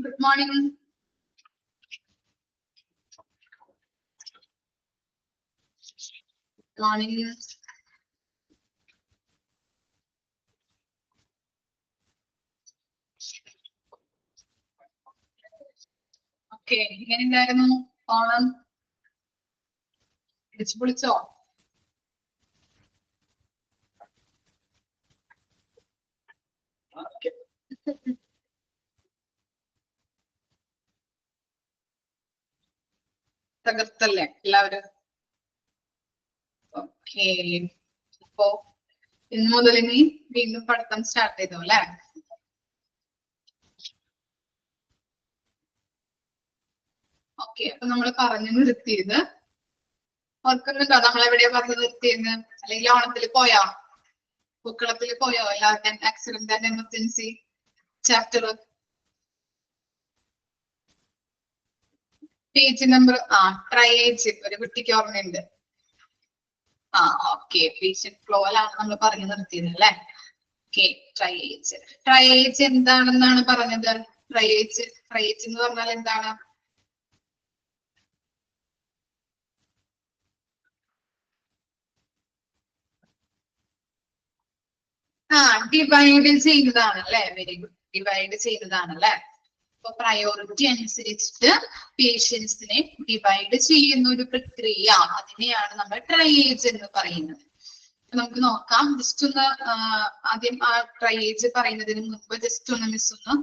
Good morning. Morning. Okay, എങ്ങനെയുണ്ടായിരുന്നു ഓണം? ഇടിച്ചു പൊളിച്ചോ? തകർത്തല്ലേ എല്ലാവരും? ഓക്കെ, അപ്പോ ഇന്ന് മുതൽ ഇനി വീണ്ടും പഠിത്തം സ്റ്റാർട്ട് ചെയ്തു അല്ലെ? ഓക്കെ, അപ്പൊ നമ്മൾ പറഞ്ഞു നിർത്തിയത് ഓർക്കുന്നുണ്ടോ? നമ്മൾ എവിടെയാ പറഞ്ഞു നിർത്തിയത്? അല്ലെങ്കിൽ ഓണത്തിൽ പോയോ? പൂക്കളത്തിൽ പോയോ? എല്ലാവരുടെയും accident and emergency chapter page number triage ഒരു കുട്ടിക്ക് ഓർമ്മയുണ്ട്. ഓക്കെ, പേഷ്യന്റ് ഫ്ലോയിലാണ് നമ്മൾ പറഞ്ഞു നിർത്തിയത് അല്ലെ? Okay, triage. ട്രയേജ് എന്താണെന്നാണ് പറഞ്ഞത്? ട്രയേജ് എന്ന് പറഞ്ഞാൽ എന്താണ്? ഡിവൈഡ് ചെയ്യുന്നതാണ് അല്ലെ? വെരി ഗുഡ്, ഡിവൈഡ് ചെയ്യുന്നതാണ് അല്ലെ? അപ്പൊ പ്രയോറിറ്റി അനുസരിച്ചിട്ട് പേഷ്യൻസിനെ ഡിവൈഡ് ചെയ്യുന്ന ഒരു പ്രക്രിയ, അതിനെയാണ് നമ്മൾ ട്രയേജ് എന്ന് പറയുന്നത്. നമുക്ക് നോക്കാം. ജസ്റ്റ് ഒന്ന് ആദ്യം ആ ട്രയേജ് പറയുന്നതിന് മുമ്പ് ജസ്റ്റ് ഒന്ന് മിസ് ഒന്ന്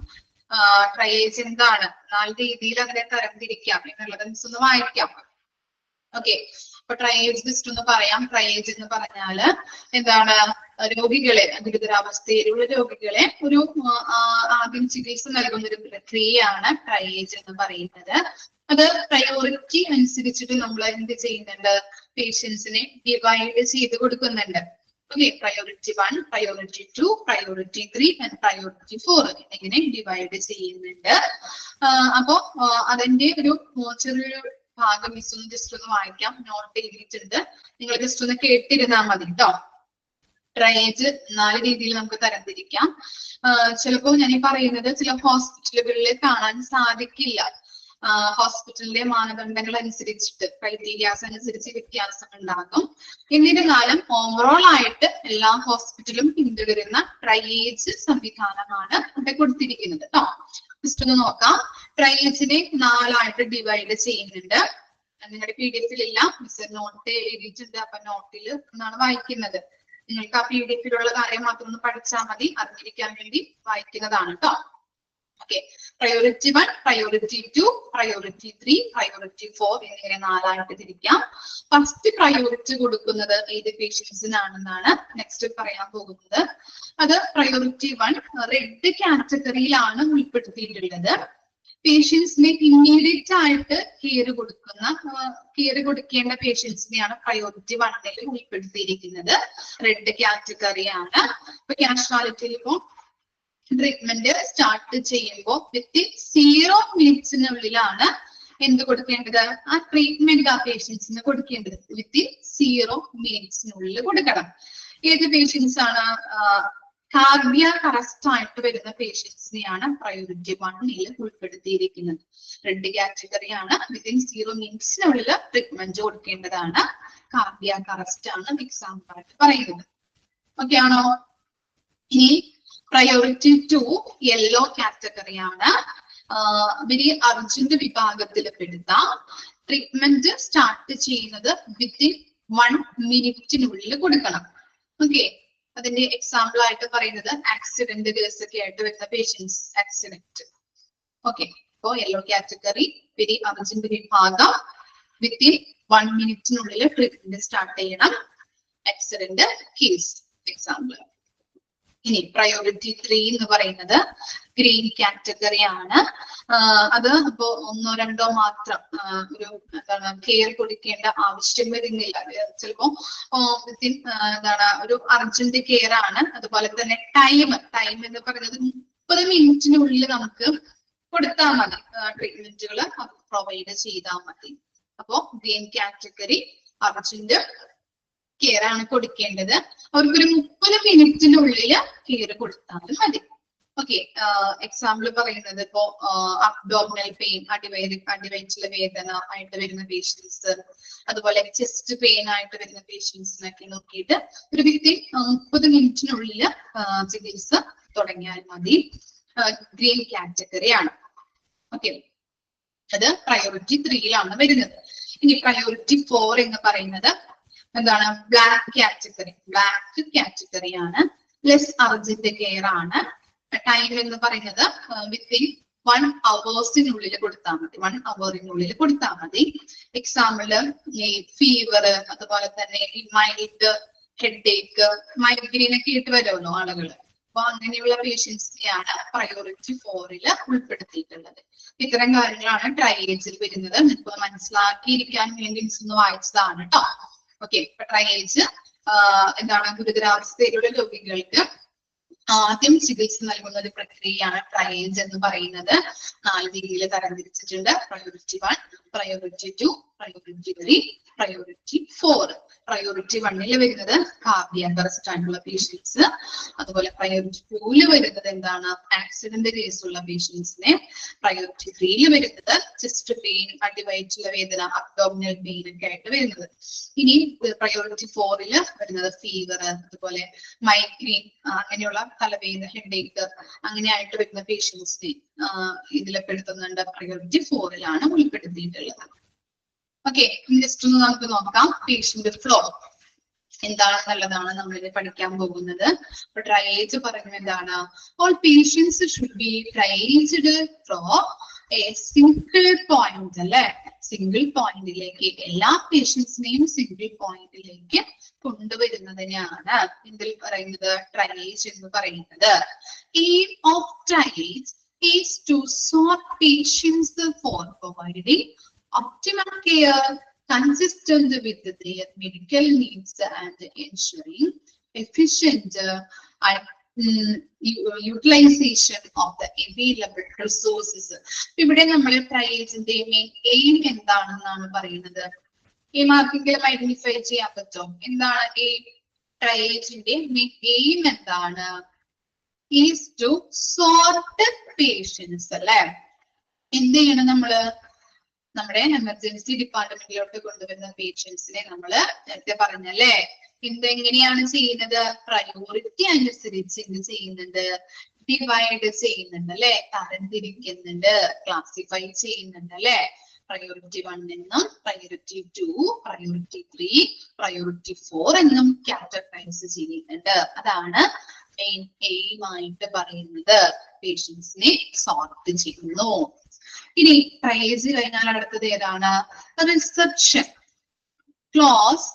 ട്രയേജ് എന്താണ്, 4 രീതിയിൽ അതിനെ തരംതിരിക്കാം എന്നുള്ളത് മിസ് ഒന്ന് വായിക്കാം. ഓക്കെ, അപ്പൊ ട്രയേജ് ജസ്റ്റ് ഒന്ന് പറയാം. ട്രയേജ് എന്ന് പറഞ്ഞാല് എന്താണ്? രോഗികളെ, ഗുരുതരാവസ്ഥയിലുള്ള രോഗികളെ ഒരു ആദ്യം ചികിത്സ നൽകുന്ന ഒരു പ്രക്രിയയാണ് ട്രയേജ് എന്ന് പറയുന്നത്. അത് പ്രയോറിറ്റി അനുസരിച്ചിട്ട് നമ്മൾ എന്ത് ചെയ്യുന്നുണ്ട്? പേഷ്യൻസിനെ ഡിവൈഡ് ചെയ്ത് കൊടുക്കുന്നുണ്ട്. Okay, priority 1, priority 2, priority 3 and priority 4 ഇങ്ങനെ ഡിവൈഡ് ചെയ്യുന്നുണ്ട്. അപ്പോ അതിന്റെ ഒരു ചെറിയൊരു ഭാഗം മിസ് ഒന്ന് ജസ്റ്റ് ഒന്ന് വായിക്കാം. നോട്ട് എഴുതിയിട്ടുണ്ട്, നിങ്ങൾ ജസ്റ്റ് ഒന്ന് കേട്ടിരുന്നാൽ മതി കേട്ടോ. ട്രയേജ് 4 രീതിയിൽ നമുക്ക് തരംതിരിക്കാം. ചിലപ്പോൾ ഞാൻ ഈ പറയുന്നത് ചില ഹോസ്പിറ്റലുകളിൽ കാണാൻ സാധിക്കില്ല. ഹോസ്പിറ്റലിന്റെ മാനദണ്ഡങ്ങൾ അനുസരിച്ചിട്ട്, ക്രൈറ്റീരിയാസ് അനുസരിച്ച് വ്യത്യാസം ഉണ്ടാകും. എന്നിരുന്നാലും ഓവറോൾ ആയിട്ട് എല്ലാ ഹോസ്പിറ്റലും പിന്തുടരുന്ന ട്രയേജ് സംവിധാനമാണ് ഇവിടെ കൊടുത്തിരിക്കുന്നത് കേട്ടോ. ജസ്റ്റ് ഒന്ന് നോക്കാം. ട്രയേജിനെ 4 ആയിട്ട് ഡിവൈഡ് ചെയ്യുന്നുണ്ട്. നിങ്ങളുടെ PDF ഇല്ല, മിസ് നോട്ട് എഴുതിയിട്ടുണ്ട്. അപ്പൊ നോട്ടിൽ എന്നാണ് വായിക്കുന്നത്. നിങ്ങൾക്ക് ആ PDF കാര്യം മാത്രം ഒന്ന് പഠിച്ചാൽ മതി, അറിഞ്ഞിരിക്കാൻ വേണ്ടി വായിക്കുന്നതാണ് കേട്ടോ. Okay, priority 1, priority 2, priority 3, priority 4 എന്നിങ്ങനെ 4 ആയിട്ട് തിരിക്കാം. ഫസ്റ്റ് പ്രയോറിറ്റി കൊടുക്കുന്നത് ഏത് പേഷ്യൻസിനാണെന്നാണ് നെക്സ്റ്റ് പറയാൻ പോകുന്നത്. അത് പ്രയോറിറ്റി 1 റെഡ് കാറ്റഗറിയിലാണ് ഉൾപ്പെടുത്തിയിട്ടുള്ളത്. പേഷ്യൻസിനെ ഇമ്മീഡിയറ്റ് ആയിട്ട് കെയർ കൊടുക്കേണ്ട പേഷ്യൻസിനെയാണ് പ്രയോറിറ്റി 1 ഉൾപ്പെടുത്തിയിരിക്കുന്നത്. റെഡ് കാറ്റഗറിയാണ്. ഇപ്പൊ കാഷ്വാലിറ്റിയിൽ ഇപ്പോ ട്രീറ്റ്മെന്റ് സ്റ്റാർട്ട് ചെയ്യുമ്പോൾ വിത്ത് 0 മിനിറ്റ്സിനുള്ളിലാണ് എന്ത് കൊടുക്കേണ്ടത്? ആ ട്രീറ്റ്മെന്റ് ആ പേഷ്യൻസിന് കൊടുക്കേണ്ടത് വിത്ത് 0 മിനിറ്റ്സിനുള്ളിൽ കൊടുക്കണം. ഏത് പേഷ്യൻസ് ആണ്? കാർഡിയാക് അറസ്റ്റ് ആയിട്ട് വരുന്ന പേഷ്യൻസിനെയാണ് പ്രയോറിറ്റി 1 ഉൾപ്പെടുത്തിയിരിക്കുന്നത്. റെഡ് കാറ്റഗറിയാണ്. വിത്തിൻ 0 മിനിറ്റ്സിനുള്ളിൽ ട്രീറ്റ്മെന്റ് കൊടുക്കേണ്ടതാണ്. കാർഡിയാക് അറസ്റ്റ് ആണ് എക്സാമ്പിൾ ആയിട്ട് പറയുന്നത്. ഓക്കെ ആണോ? ഇനി പ്രയോറിറ്റി 2 യെല്ലോ കാറ്റഗറിയാണ്. വെരി അർജന്റ് വിഭാഗത്തിൽ പെടുത്താം. ട്രീറ്റ്മെന്റ് സ്റ്റാർട്ട് ചെയ്യുന്നത് വിത്തിൻ 1 മിനിറ്റിനുള്ളിൽ കൊടുക്കണം. ഓക്കെ, അതിന്റെ എക്സാമ്പിൾ ആയിട്ട് പറയുന്നത് ആക്സിഡന്റ് കേസൊക്കെ ആയിട്ട് വരുന്ന പേഷ്യൻസ്, ആക്സിഡന്റ്. ഓക്കെ, ഇപ്പോ യെല്ലോ കാറ്റഗറി വെരി അർജന്റ് വിഭാഗം, വിത്തിൻ 1 മിനിറ്റിനുള്ളിൽ ട്രീറ്റ്മെന്റ് സ്റ്റാർട്ട് ചെയ്യണം. Accident case example. ഇനി പ്രയോറിറ്റി 3 എന്ന് പറയുന്നത് ഗ്രീൻ കാറ്റഗറി ആണ്. അത് ഇപ്പോ 1 or 2 മാത്രം ഒരു എന്താണ് കെയർ കൊടുക്കേണ്ട ആവശ്യം വരുന്നില്ല. ചിലപ്പോ വിത്തിൻ എന്താണ് ഒരു അർജന്റ് കെയർ ആണ്. അതുപോലെ തന്നെ ടൈം എന്ന് പറയുന്നത് 30 മിനിറ്റിനുള്ളിൽ നമുക്ക് കൊടുത്താൽ മതി. ട്രീറ്റ്മെന്റുകൾ പ്രൊവൈഡ് ചെയ്താൽ മതി. അപ്പോ ഗ്രീൻ കാറ്റഗറി അർജന്റ് കെയർ ആണ് കൊടുക്കേണ്ടത്. അവർക്കൊരു 30 മിനിറ്റിനുള്ളിൽ കെയർ കൊടുത്താൽ മതി. ഓക്കെ, എക്സാമ്പിൾ പറയുന്നത് ഇപ്പോ അബ്ഡോമിനൽ പെയിൻ, അടിവയറ്റിലെ വേദന ആയിട്ട് വരുന്ന പേഷ്യൻസ്, അതുപോലെ ചെസ്റ്റ് പെയിൻ ആയിട്ട് വരുന്ന പേഷ്യൻസിനൊക്കെ നോക്കിയിട്ട് ഒരു വ്യക്തി 30 മിനിറ്റിനുള്ളിൽ ചികിത്സ തുടങ്ങിയാൽ മതി. ഗ്രീൻ കാറ്റഗറി ആണ്. ഓക്കെ, അത് പ്രയോറിറ്റി 3യിലാണ് വരുന്നത്. ഇനി പ്രയോറിറ്റി 4 എന്ന് പറയുന്നത് എന്താണ്? Black category. ബ്ലാക്ക് കാറ്റഗറി ആണ്. ലെസ് അർജന്റ് കെയർ ആണ്. ടൈം എന്ന് പറയുന്നത് വിത്തിൻ 1 hour കൊടുത്താൽ മതി. 1 hour കൊടുത്താൽ മതി. എക്സാമ്പിള് ഈ ഫീവർ, അതുപോലെ തന്നെ ഈ മൈൽഡ് ഹെഡേക്ക്, മൈഗ്രെയിൻ ഒക്കെ ആയിട്ട് വരുമല്ലോ ആളുകള്. അപ്പൊ അങ്ങനെയുള്ള പേഷ്യൻസിനെയാണ് പ്രയോറിറ്റി 4ൽ ഉൾപ്പെടുത്തിയിട്ടുള്ളത്. ഇത്തരം കാര്യങ്ങളാണ് ട്രയേജിൽ വരുന്നത്. ഇപ്പൊ മനസ്സിലാക്കിയിരിക്കാൻ വേണ്ടി ഒന്ന് വായിച്ചതാണ് കേട്ടോ. ഓക്കെ, ഇപ്പൊ ട്രയേജ് എന്താണ്? ഗുരുതരാവസ്ഥയിലുള്ള രോഗികൾക്ക് ആദ്യം ചികിത്സ നൽകുന്ന ഒരു പ്രക്രിയയാണ് ട്രയേജ് എന്ന് പറയുന്നത്. 4 രീതിയിൽ തരംതിരിച്ചിട്ടുണ്ട്. Priority 1, priority 2, priority 3, priority 4. Priority 1ൽ വരുന്നത് കാർഡിയാക് അറസ്റ്റ് ആയിട്ടുള്ള പേഷ്യൻസ്. അതുപോലെ പ്രയോറിറ്റി 2ൽ വരുന്നത് എന്താണ്? ആക്സിഡന്റ് കേസുള്ള പേഷ്യൻസിനെ. പ്രയോറിറ്റി 3ൽ വരുന്നത് ചെസ്റ്റ് പെയിൻ, അടിവയറ്റിലെ വേദന, അബ്ഡോമിനൽ പെയിൻ ഒക്കെ ആയിട്ട് വരുന്നത്. ഇനി പ്രയോറിറ്റി 4ൽ വരുന്നത് ഫീവർ, അതുപോലെ മൈഗ്രെയിൻ, അങ്ങനെയുള്ള തലവേദന, ഹെഡേക്ക് അങ്ങനെയായിട്ട് വരുന്ന പേഷ്യൻസിനെ ഇതിൽ പെടുത്തുന്നുണ്ട്. പ്രയോറിറ്റി 4ലാണ് ഉൾപ്പെടുത്തിയിട്ടുള്ളത്. ഓക്കെ, ജസ്റ്റ് ഒന്ന് നമുക്ക് നോക്കാം പേഷ്യന്റ് ഫ്ലോ എന്താണെന്നുള്ളതാണ് നമ്മളിത് പഠിക്കാൻ പോകുന്നത്. അപ്പൊ ട്രയേജ് പറയുന്നത് എന്താണ്? All patients should be triaged from a single point, അല്ലെ? സിംഗിൾ പോയിന്റിലേക്ക് എല്ലാ പേഷ്യൻസിനെയും സിംഗിൾ പോയിന്റിലേക്ക് കൊണ്ടുവരുന്നതിനെയാണ് ഇതിൽ പറയുന്നത് ട്രയേജ് എന്ന് പറയുന്നത്. Aim of triage is to sort patients for providing optimal care consistent with their medical needs and ensuring efficient utilization of the available resources. ഇവിടെ നമ്മൾ ട്രയേജിന്റെ മെയിൻ എയിം എന്താണെന്നാണ് പറയുന്നത്. എയിം ആർക്കെങ്കിലും ഐഡന്റിഫൈ ചെയ്യാൻ പറ്റുമോ? എന്താണ് എയിം? ട്രയേജിന്റെ മെയിൻ എയിം എന്താണ്? Is to sort patients, അല്ലെ? എന്ത് ചെയ്യണം നമ്മള്? നമ്മുടെ എമർജൻസി ഡിപ്പാർട്ട്മെന്റിലോട്ട് കൊണ്ടുവരുന്ന പേഷ്യൻസിനെ നമ്മള് നേരത്തെ പറഞ്ഞല്ലേ എന്തെങ്ങനെയാണ് ചെയ്യുന്നത്? പ്രയോറിറ്റി അനുസരിച്ച് എന്ത് ചെയ്യുന്നുണ്ട്? ഡിവൈഡ് ചെയ്യുന്നുണ്ട്, അല്ലെ? തരംതിരിക്കുന്നുണ്ട്, ക്ലാസിഫൈ ചെയ്യുന്നുണ്ട്, അല്ലെ? പ്രയോറിറ്റി 1 എന്നും പ്രയോറിറ്റി 2, പ്രയോറിറ്റി 3, പ്രയോറിറ്റി 4 എന്നും കാറ്റഗറൈസ് ചെയ്യുന്നുണ്ട്. അതാണ് മെയിൻ എയിം ആയിട്ട് പറയുന്നത്. പേഷ്യൻസിനെ സോർട്ട് ചെയ്യുന്നു. ഇനി ട്രയേജ് കഴിഞ്ഞാൽ അടുത്തത് ഏതാണ്? Reception. Close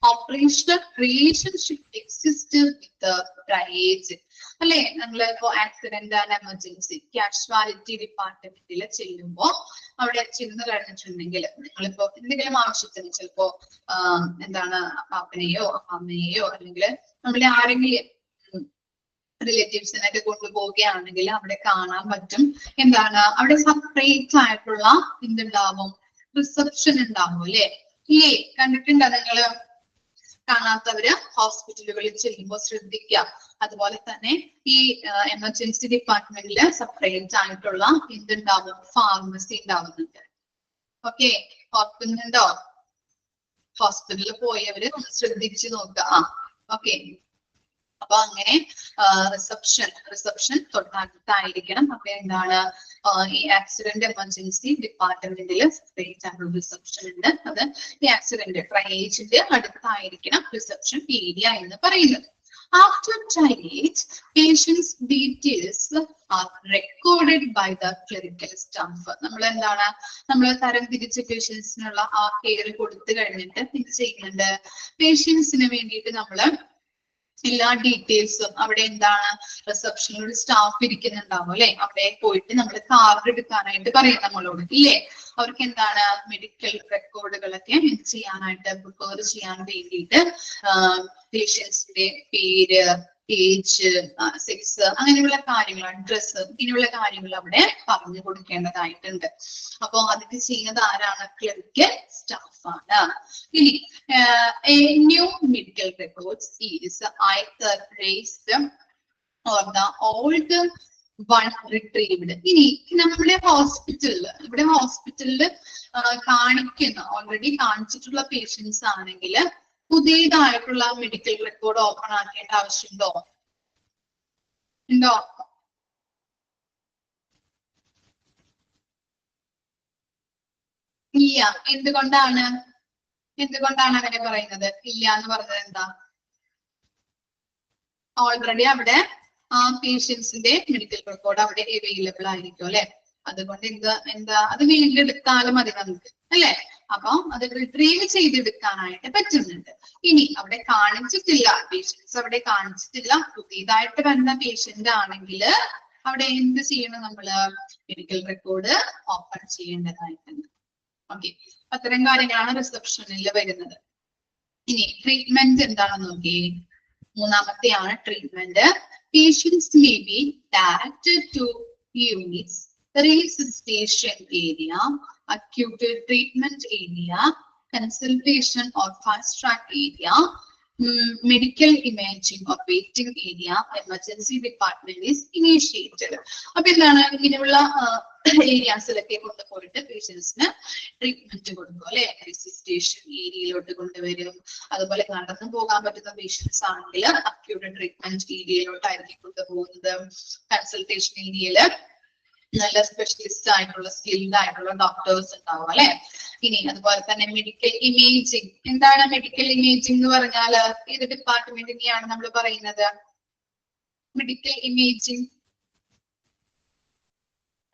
operational relationship exist with triage, അല്ലെ? നമ്മൾ ഇപ്പോ ആക്സിഡന്റ് ആൻഡ് എമർജൻസി കാഷ്വാലിറ്റി ഡിപ്പാർട്ട്മെന്റിൽ ചെല്ലുമ്പോ അവിടെ ചെന്ന് കഴിഞ്ഞിട്ടുണ്ടെങ്കിൽ നിങ്ങളിപ്പോ എന്തെങ്കിലും ആവശ്യത്തിന് ചിലപ്പോ എന്താണ് പാപ്പനെയോ അമ്മയെയോ അല്ലെങ്കിൽ നമ്മുടെ ആരെങ്കിലും റിലേറ്റീവ്സിനൊക്കെ കൊണ്ടുപോവുകയാണെങ്കിൽ അവിടെ കാണാൻ പറ്റും എന്താണ്? അവിടെ സെപ്പറേറ്റ് ആയിട്ടുള്ള എന്തുണ്ടാവും? റിസപ്ഷൻ ഉണ്ടാവും, അല്ലെ? ഇല്ലേ? കണ്ടിട്ടുണ്ടോ നിങ്ങള്? കാണാത്തവര് ഹോസ്പിറ്റലുകളിൽ ചെല്ലുമ്പോൾ ശ്രദ്ധിക്കുക. അതുപോലെ തന്നെ ഈ എമർജൻസി ഡിപ്പാർട്ട്മെന്റില് സെപ്പറേറ്റ് ആയിട്ടുള്ള എന്തുണ്ടാവും? ഫാർമസി ഉണ്ടാവുന്നുണ്ട്. ഓക്കെ, ഓർക്കുന്നുണ്ടോ? ഹോസ്പിറ്റലിൽ പോയവര് ഒന്ന് ശ്രദ്ധിച്ചു നോക്കുക. ഓക്കെ, അപ്പൊ അങ്ങനെ റിസപ്ഷൻ തൊട്ടടുത്തായിരിക്കണം. അപ്പൊ എന്താണ്? ഈ ആക്സിഡന്റ് എമർജൻസി ഡിപ്പാർട്ട്മെന്റിൽ സെപ്പറേറ്റ് ആയിട്ടുള്ള റിസപ്ഷൻ ഉണ്ട്. അത് ഈ ആക്സിഡന്റ് ട്രയേജിന്റെ അടുത്തായിരിക്കണം റിസപ്ഷൻ ഏരിയ എന്ന് പറയുന്നത്. After triage, patients' details are recorded by the clerical staff. നമ്മൾ എന്താണ്? നമ്മൾ തരംതിരിച്ച പേഷ്യൻസിനുള്ള ആ കെയർ കൊടുത്തു കഴിഞ്ഞിട്ട് ഇത് ചെയ്യുന്നുണ്ട്. പേഷ്യൻസിന് വേണ്ടിയിട്ട് നമ്മള് എല്ലാ ഡീറ്റെയിൽസും അവിടെ എന്താണ്? റിസപ്ഷനിൽ ഒരു സ്റ്റാഫ് ഇരിക്കുന്നുണ്ടാവും, അല്ലെ? അവിടെ പോയിട്ട് നമ്മൾ കാർഡ് എടുക്കാനായിട്ട് പറയും നമ്മളോട്, ഇല്ലേ? അവർക്ക് എന്താണ്? മെഡിക്കൽ റെക്കോർഡുകളൊക്കെ ചെയ്യാനായിട്ട് പ്രിപ്പയർ ചെയ്യാൻ വേണ്ടിയിട്ട് പേഷ്യൻസിന്റെ പേര്, ഏജ്, സെക്സ്, അങ്ങനെയുള്ള കാര്യങ്ങൾ, അഡ്രസ്, ഇങ്ങനെയുള്ള കാര്യങ്ങൾ അവിടെ പറഞ്ഞു കൊടുക്കേണ്ടതായിട്ടുണ്ട്. അപ്പൊ അതൊക്കെ ചെയ്യുന്നത് ആരാണ്? ക്ലറിക്കൽ സ്റ്റാഫ് ആണ്. ഇനി new medical records is either raised or the old 1 retrieved. ഇനി നമ്മുടെ ഇവിടെ ഹോസ്പിറ്റലിൽ കാണിക്കുന്ന ഓൾറെഡി കാണിച്ചിട്ടുള്ള പേഷ്യൻസ് ആണെങ്കിൽ പുതിയതായിട്ടുള്ള മെഡിക്കൽ റെക്കോർഡ് ഓപ്പൺ ആക്കേണ്ട ആവശ്യമുണ്ടോ? ഉണ്ടോ? ഇല്ല. എന്തുകൊണ്ടാണ് അങ്ങനെ പറയുന്നത്? ഇല്ല എന്ന് പറഞ്ഞത് എന്താ? ഓൾറെഡി അവിടെ ആ പേഷ്യൻസിന്റെ മെഡിക്കൽ റെക്കോർഡ് അവിടെ അവൈലബിൾ ആയിരിക്കും അല്ലെ. അതുകൊണ്ട് എന്താ അത് വീണ്ടെടുത്താലും മതി നമുക്ക് അല്ലെ. അപ്പൊ അത് റിട്രീവ് ചെയ്തെടുക്കാനായിട്ട് പറ്റുന്നുണ്ട്. ഇനി അവിടെ കാണിച്ചിട്ടില്ല, പേഷ്യൻസ് അവിടെ കാണിച്ചിട്ടില്ല, പുതിയതായിട്ട് വന്ന പേഷ്യന്റ് ആണെങ്കിൽ അവിടെ എന്ത് ചെയ്യണം? നമ്മള് മെഡിക്കൽ റെക്കോർഡ് ഓപ്പൺ ചെയ്യേണ്ടതായിട്ടുണ്ട്. ഓക്കെ, അത്തരം കാര്യങ്ങളാണ് റിസപ്ഷനിൽ വരുന്നത്. ഇനി ട്രീറ്റ്മെന്റ് എന്താണെന്ന് നോക്കിയേ. മൂന്നാമത്തെയാണ് treatment. Patients may be directed to units, resuscitation area, acute treatment area, consultation or fast track area, medical imaging or waiting area, emergency department is initiated. അപ്പൊ എന്താണ് ഇങ്ങനെയുള്ള ഏരിയാസിലൊക്കെ കൊണ്ടുപോയിട്ട് പേഷ്യൻസിന് ട്രീറ്റ്മെന്റ് കൊടുക്കും അല്ലെ. റെസിസ്റ്റേഷൻ ഏരിയയിലോട്ട് കൊണ്ടുവരും. അതുപോലെ നടന്നു പോകാൻ പറ്റുന്ന പേഷ്യൻസ് ആണെങ്കിൽ അക്യൂട്ട് ട്രീറ്റ്മെന്റ് ഏരിയയിലോട്ടായിരിക്കും കൊണ്ടുപോകുന്നത്. കൺസൾട്ടേഷൻ ഏരിയയില് നല്ല സ്പെഷ്യലിസ്റ്റ് ആയിട്ടുള്ള സ്കിൽഡ് ആയിട്ടുള്ള ഡോക്ടേഴ്സ് ഉണ്ടാവും അല്ലെ. ഇനി അതുപോലെ തന്നെ മെഡിക്കൽ ഇമേജിങ്. എന്താണ് മെഡിക്കൽ ഇമേജിംഗ് എന്ന് പറഞ്ഞാല് ഏത് ഡിപ്പാർട്ട്മെന്റിനെയാണ് നമ്മൾ പറയുന്നത്? മെഡിക്കൽ ഇമേജിംഗ്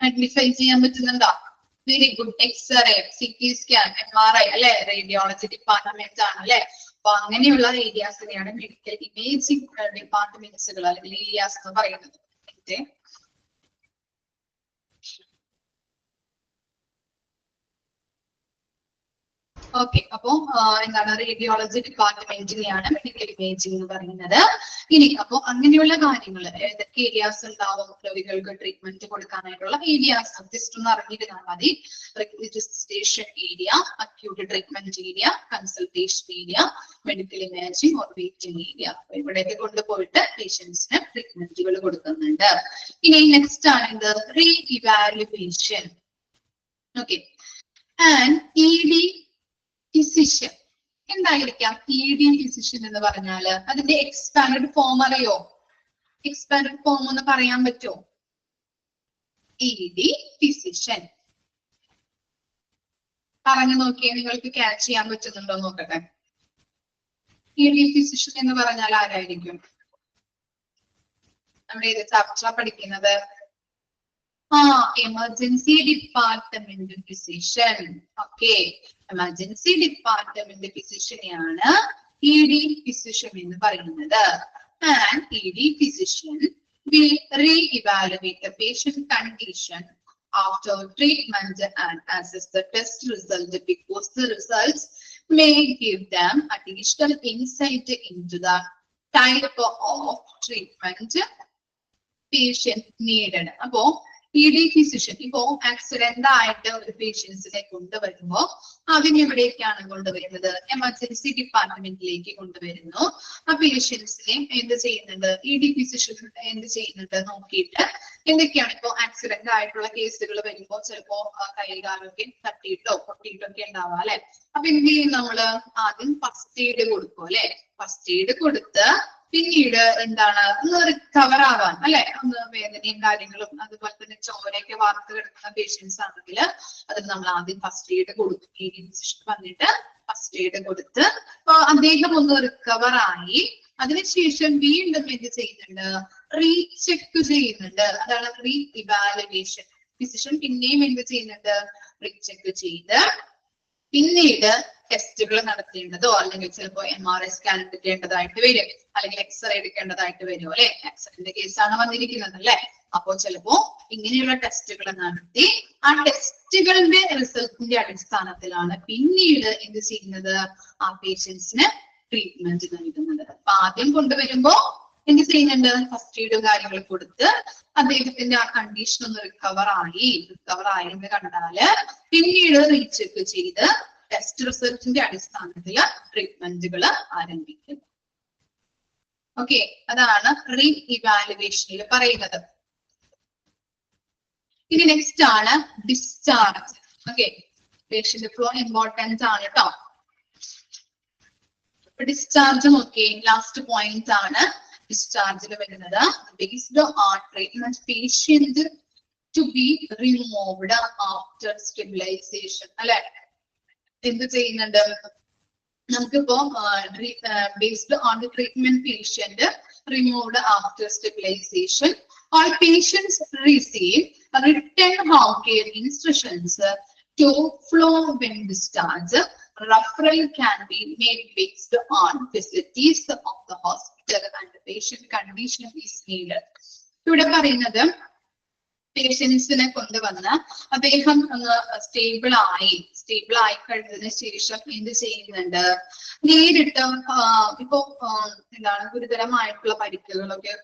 ഐഡന്റിഫൈ ചെയ്യാൻ പറ്റുന്നുണ്ടോ? Very good. X-ray, CT scan, MRI അല്ലെ, റേഡിയോളജി ഡിപ്പാർട്ട്മെന്റ് ആണ് അല്ലെ. അപ്പൊ അങ്ങനെയുള്ള ഏരിയാസിനെയാണ് മെഡിക്കൽ ഇമേജിംഗ് ഡിപ്പാർട്ട്മെന്റ്സുകൾ അല്ലെങ്കിൽ ഏരിയാസ് എന്ന് പറയുന്നത്. ഓക്കെ, അപ്പോ എന്താണ് റേഡിയോളജി ഡിപ്പാർട്ട്മെന്റിനെയാണ് മെഡിക്കൽ ഇമേജിംഗ് എന്ന് പറയുന്നത്. ഇനി അപ്പോ അങ്ങനെയുള്ള കാര്യങ്ങൾ ഏതൊക്കെ ഏരിയാസ് ഉണ്ടാവും രോഗികൾക്ക് ട്രീറ്റ്മെന്റ് കൊടുക്കാനായിട്ടുള്ള ഏരിയാസ് ജസ്റ്റ് ഒന്ന് അറിഞ്ഞിരുന്നാൽ മതി. റെസിസ്റ്റേഷൻ area, acute treatment area, consultation area, medical imaging or waiting area. ഇവിടെയൊക്കെ കൊണ്ടുപോയിട്ട് പേഷ്യൻസിന് ട്രീറ്റ്മെന്റുകൾ കൊടുക്കുന്നുണ്ട്. ഇനി നെക്സ്റ്റ് ആണ് ഇത് re evaluation. Okay, and ED physician. എന്തായിരിക്കാം ED ഫിസിഷ്യൻ എന്ന് പറഞ്ഞാല്? അതിന്റെ എക്സ്പാൻഡഡ് ഫോം അറിയോ? എക്സ്പാൻഡഡ് ഫോം ഒന്ന് പറയാൻ പറ്റുമോ? ED ഫിസിഷ്യൻ പറഞ്ഞു നോക്കിയേ, നിങ്ങൾക്ക് ക്യാച്ച് ചെയ്യാൻ പറ്റുന്നുണ്ടോ നോക്കട്ടെ. ED ഫിസിഷ്യൻ എന്ന് പറഞ്ഞാൽ ആരായിരിക്കും? നമ്മുടെ ഏത് ചാപ്റ്ററാ പഠിക്കുന്നത്? Emergency department physician. Okay, emergency department ഫിസിഷ്യനെയാണ് ED ഫിസിഷ്യൻ എന്ന് പറയുന്നത്. And ED physician will re-evaluate the patient condition after treatment and assess the test result because the results may give them additional insight into the type of treatment patient needed. അപ്പോ ED physician ഇപ്പോ accident ആയിട്ട് ഒരു പേഷ്യൻസിനെ കൊണ്ടുവരുമ്പോ അതിനെവിടേക്കാണ് കൊണ്ടുവരുന്നത്? Emergency ഡിപ്പാർട്ട്മെന്റിലേക്ക് കൊണ്ടുവരുന്നു. ആ പേഷ്യൻസിനെ എന്ത് ചെയ്യുന്നുണ്ട്? ED ഫിസിഷ്യൻ എന്ത് ചെയ്യുന്നുണ്ട് നോക്കിയിട്ട് എന്തൊക്കെയാണ് ഇപ്പോ ആക്സിഡന്റ് ആയിട്ടുള്ള കേസുകൾ വരുമ്പോ ചിലപ്പോ കൈകാലൊക്കെ തട്ടിയിട്ടോ പൊട്ടിയിട്ടോ ഒക്കെ ഉണ്ടാവാം അല്ലെ. അപ്പൊ എന്ത് ചെയ്യും? നമ്മള് ആദ്യം ഫസ്റ്റ് എയ്ഡ് കൊടുക്കും അല്ലെ. ഫസ്റ്റ് എയ്ഡ് കൊടുത്ത് പിന്നീട് എന്താണ് ഒന്ന് റിക്കവർ ആവാൻ അല്ലെ, ഒന്ന് വേദനയും കാര്യങ്ങളും അതുപോലെ തന്നെ ചോരയൊക്കെ വാർത്ത് കിടക്കുന്ന പേഷ്യൻസ് ആണെങ്കിൽ അതിന് നമ്മൾ ആദ്യം ഫസ്റ്റ് എയ്ഡ് കൊടുക്കും. ED ഫിസിഷ്യൻ വന്നിട്ട് ഫസ്റ്റ് എയ്ഡ് കൊടുത്ത് അദ്ദേഹം ഒന്ന് റിക്കവർ ആയി അതിനുശേഷം വീണ്ടും എന്ത് ചെയ്യുന്നുണ്ട്? റീചെക്ക് ചെയ്യുന്നുണ്ട്. അതാണ് റീ ഇവാലുവേഷൻ. ഫിസിഷ്യൻ പിന്നെയും എന്ത് ചെയ്യുന്നുണ്ട്? റീചെക്ക് ചെയ്ത് പിന്നീട് ടെസ്റ്റുകൾ നടത്തേണ്ടതോ അല്ലെങ്കിൽ ചിലപ്പോ MRI സ്കാൻ എടുക്കേണ്ടതായിട്ട് വരും, അല്ലെങ്കിൽ എക്സ്റേ എടുക്കേണ്ടതായിട്ട് വരും അല്ലെ. ആക്സിഡന്റ് കേസാണ് വന്നിരിക്കുന്നത് അല്ലെ. അപ്പോ ചിലപ്പോ ഇങ്ങനെയുള്ള ടെസ്റ്റുകൾ നടത്തി ആ ടെസ്റ്റുകളുടെ റിസൾട്ടിന്റെ അടിസ്ഥാനത്തിലാണ് പിന്നീട് എന്ത് ചെയ്യുന്നത്? ആ പേഷ്യൻസിന് ട്രീറ്റ്മെന്റ് നൽകുന്നത്. അപ്പൊ ആദ്യം കൊണ്ടുവരുമ്പോ എന്ത് ചെയ്യുന്നുണ്ട്? ഫസ്റ്റ് എയ്ഡും കാര്യങ്ങൾ കൊടുത്ത് അദ്ദേഹത്തിന്റെ ആ കണ്ടീഷൻ ഒന്ന് റിക്കവർ ആയി എന്ന് കണ്ടാല് പിന്നീട് റീചെക്ക് ചെയ്ത് ടെസ്റ്റ് റിസൾട്ടിന്റെ അടിസ്ഥാനത്തിൽ ട്രീറ്റ്മെന്റുകൾ ആരംഭിക്കും. ഓക്കെ, അതാണ് റീ ഇവാലുവേഷനിൽ പറയുന്നത്. ഇനി നെക്സ്റ്റ് ആണ് discharge. Okay, patient flow importance ആണ് കേട്ടോ. ഡിസ്ചാർജ് നോക്കി ലാസ്റ്റ് പോയിന്റ് ആണ് ഡിസ്ചാർജിൽ വരുന്നത്. Based on treatment patient to be removed after stabilisation. അല്ലെ, എന്ത് ചെയ്യുന്നുണ്ട് നമുക്കിപ്പോ based on the treatment patient removed after stabilisation, all patients receive written home care instructions to flow when discharged. Referral can be made based on facilities of the hospital and the patient condition is needed. ഇവിടെ പറയുന്നത് പേഷ്യൻസിനെ കൊണ്ടുവന്ന് അദ്ദേഹം stable ആയി കഴിഞ്ഞതിന് ശേഷം എന്ത് ചെയ്യുന്നുണ്ട്, നേരിട്ട് ഇപ്പോ എന്താണ് ഗുരുതരമായിട്ടുള്ള പരിക്കുകളൊക്കെ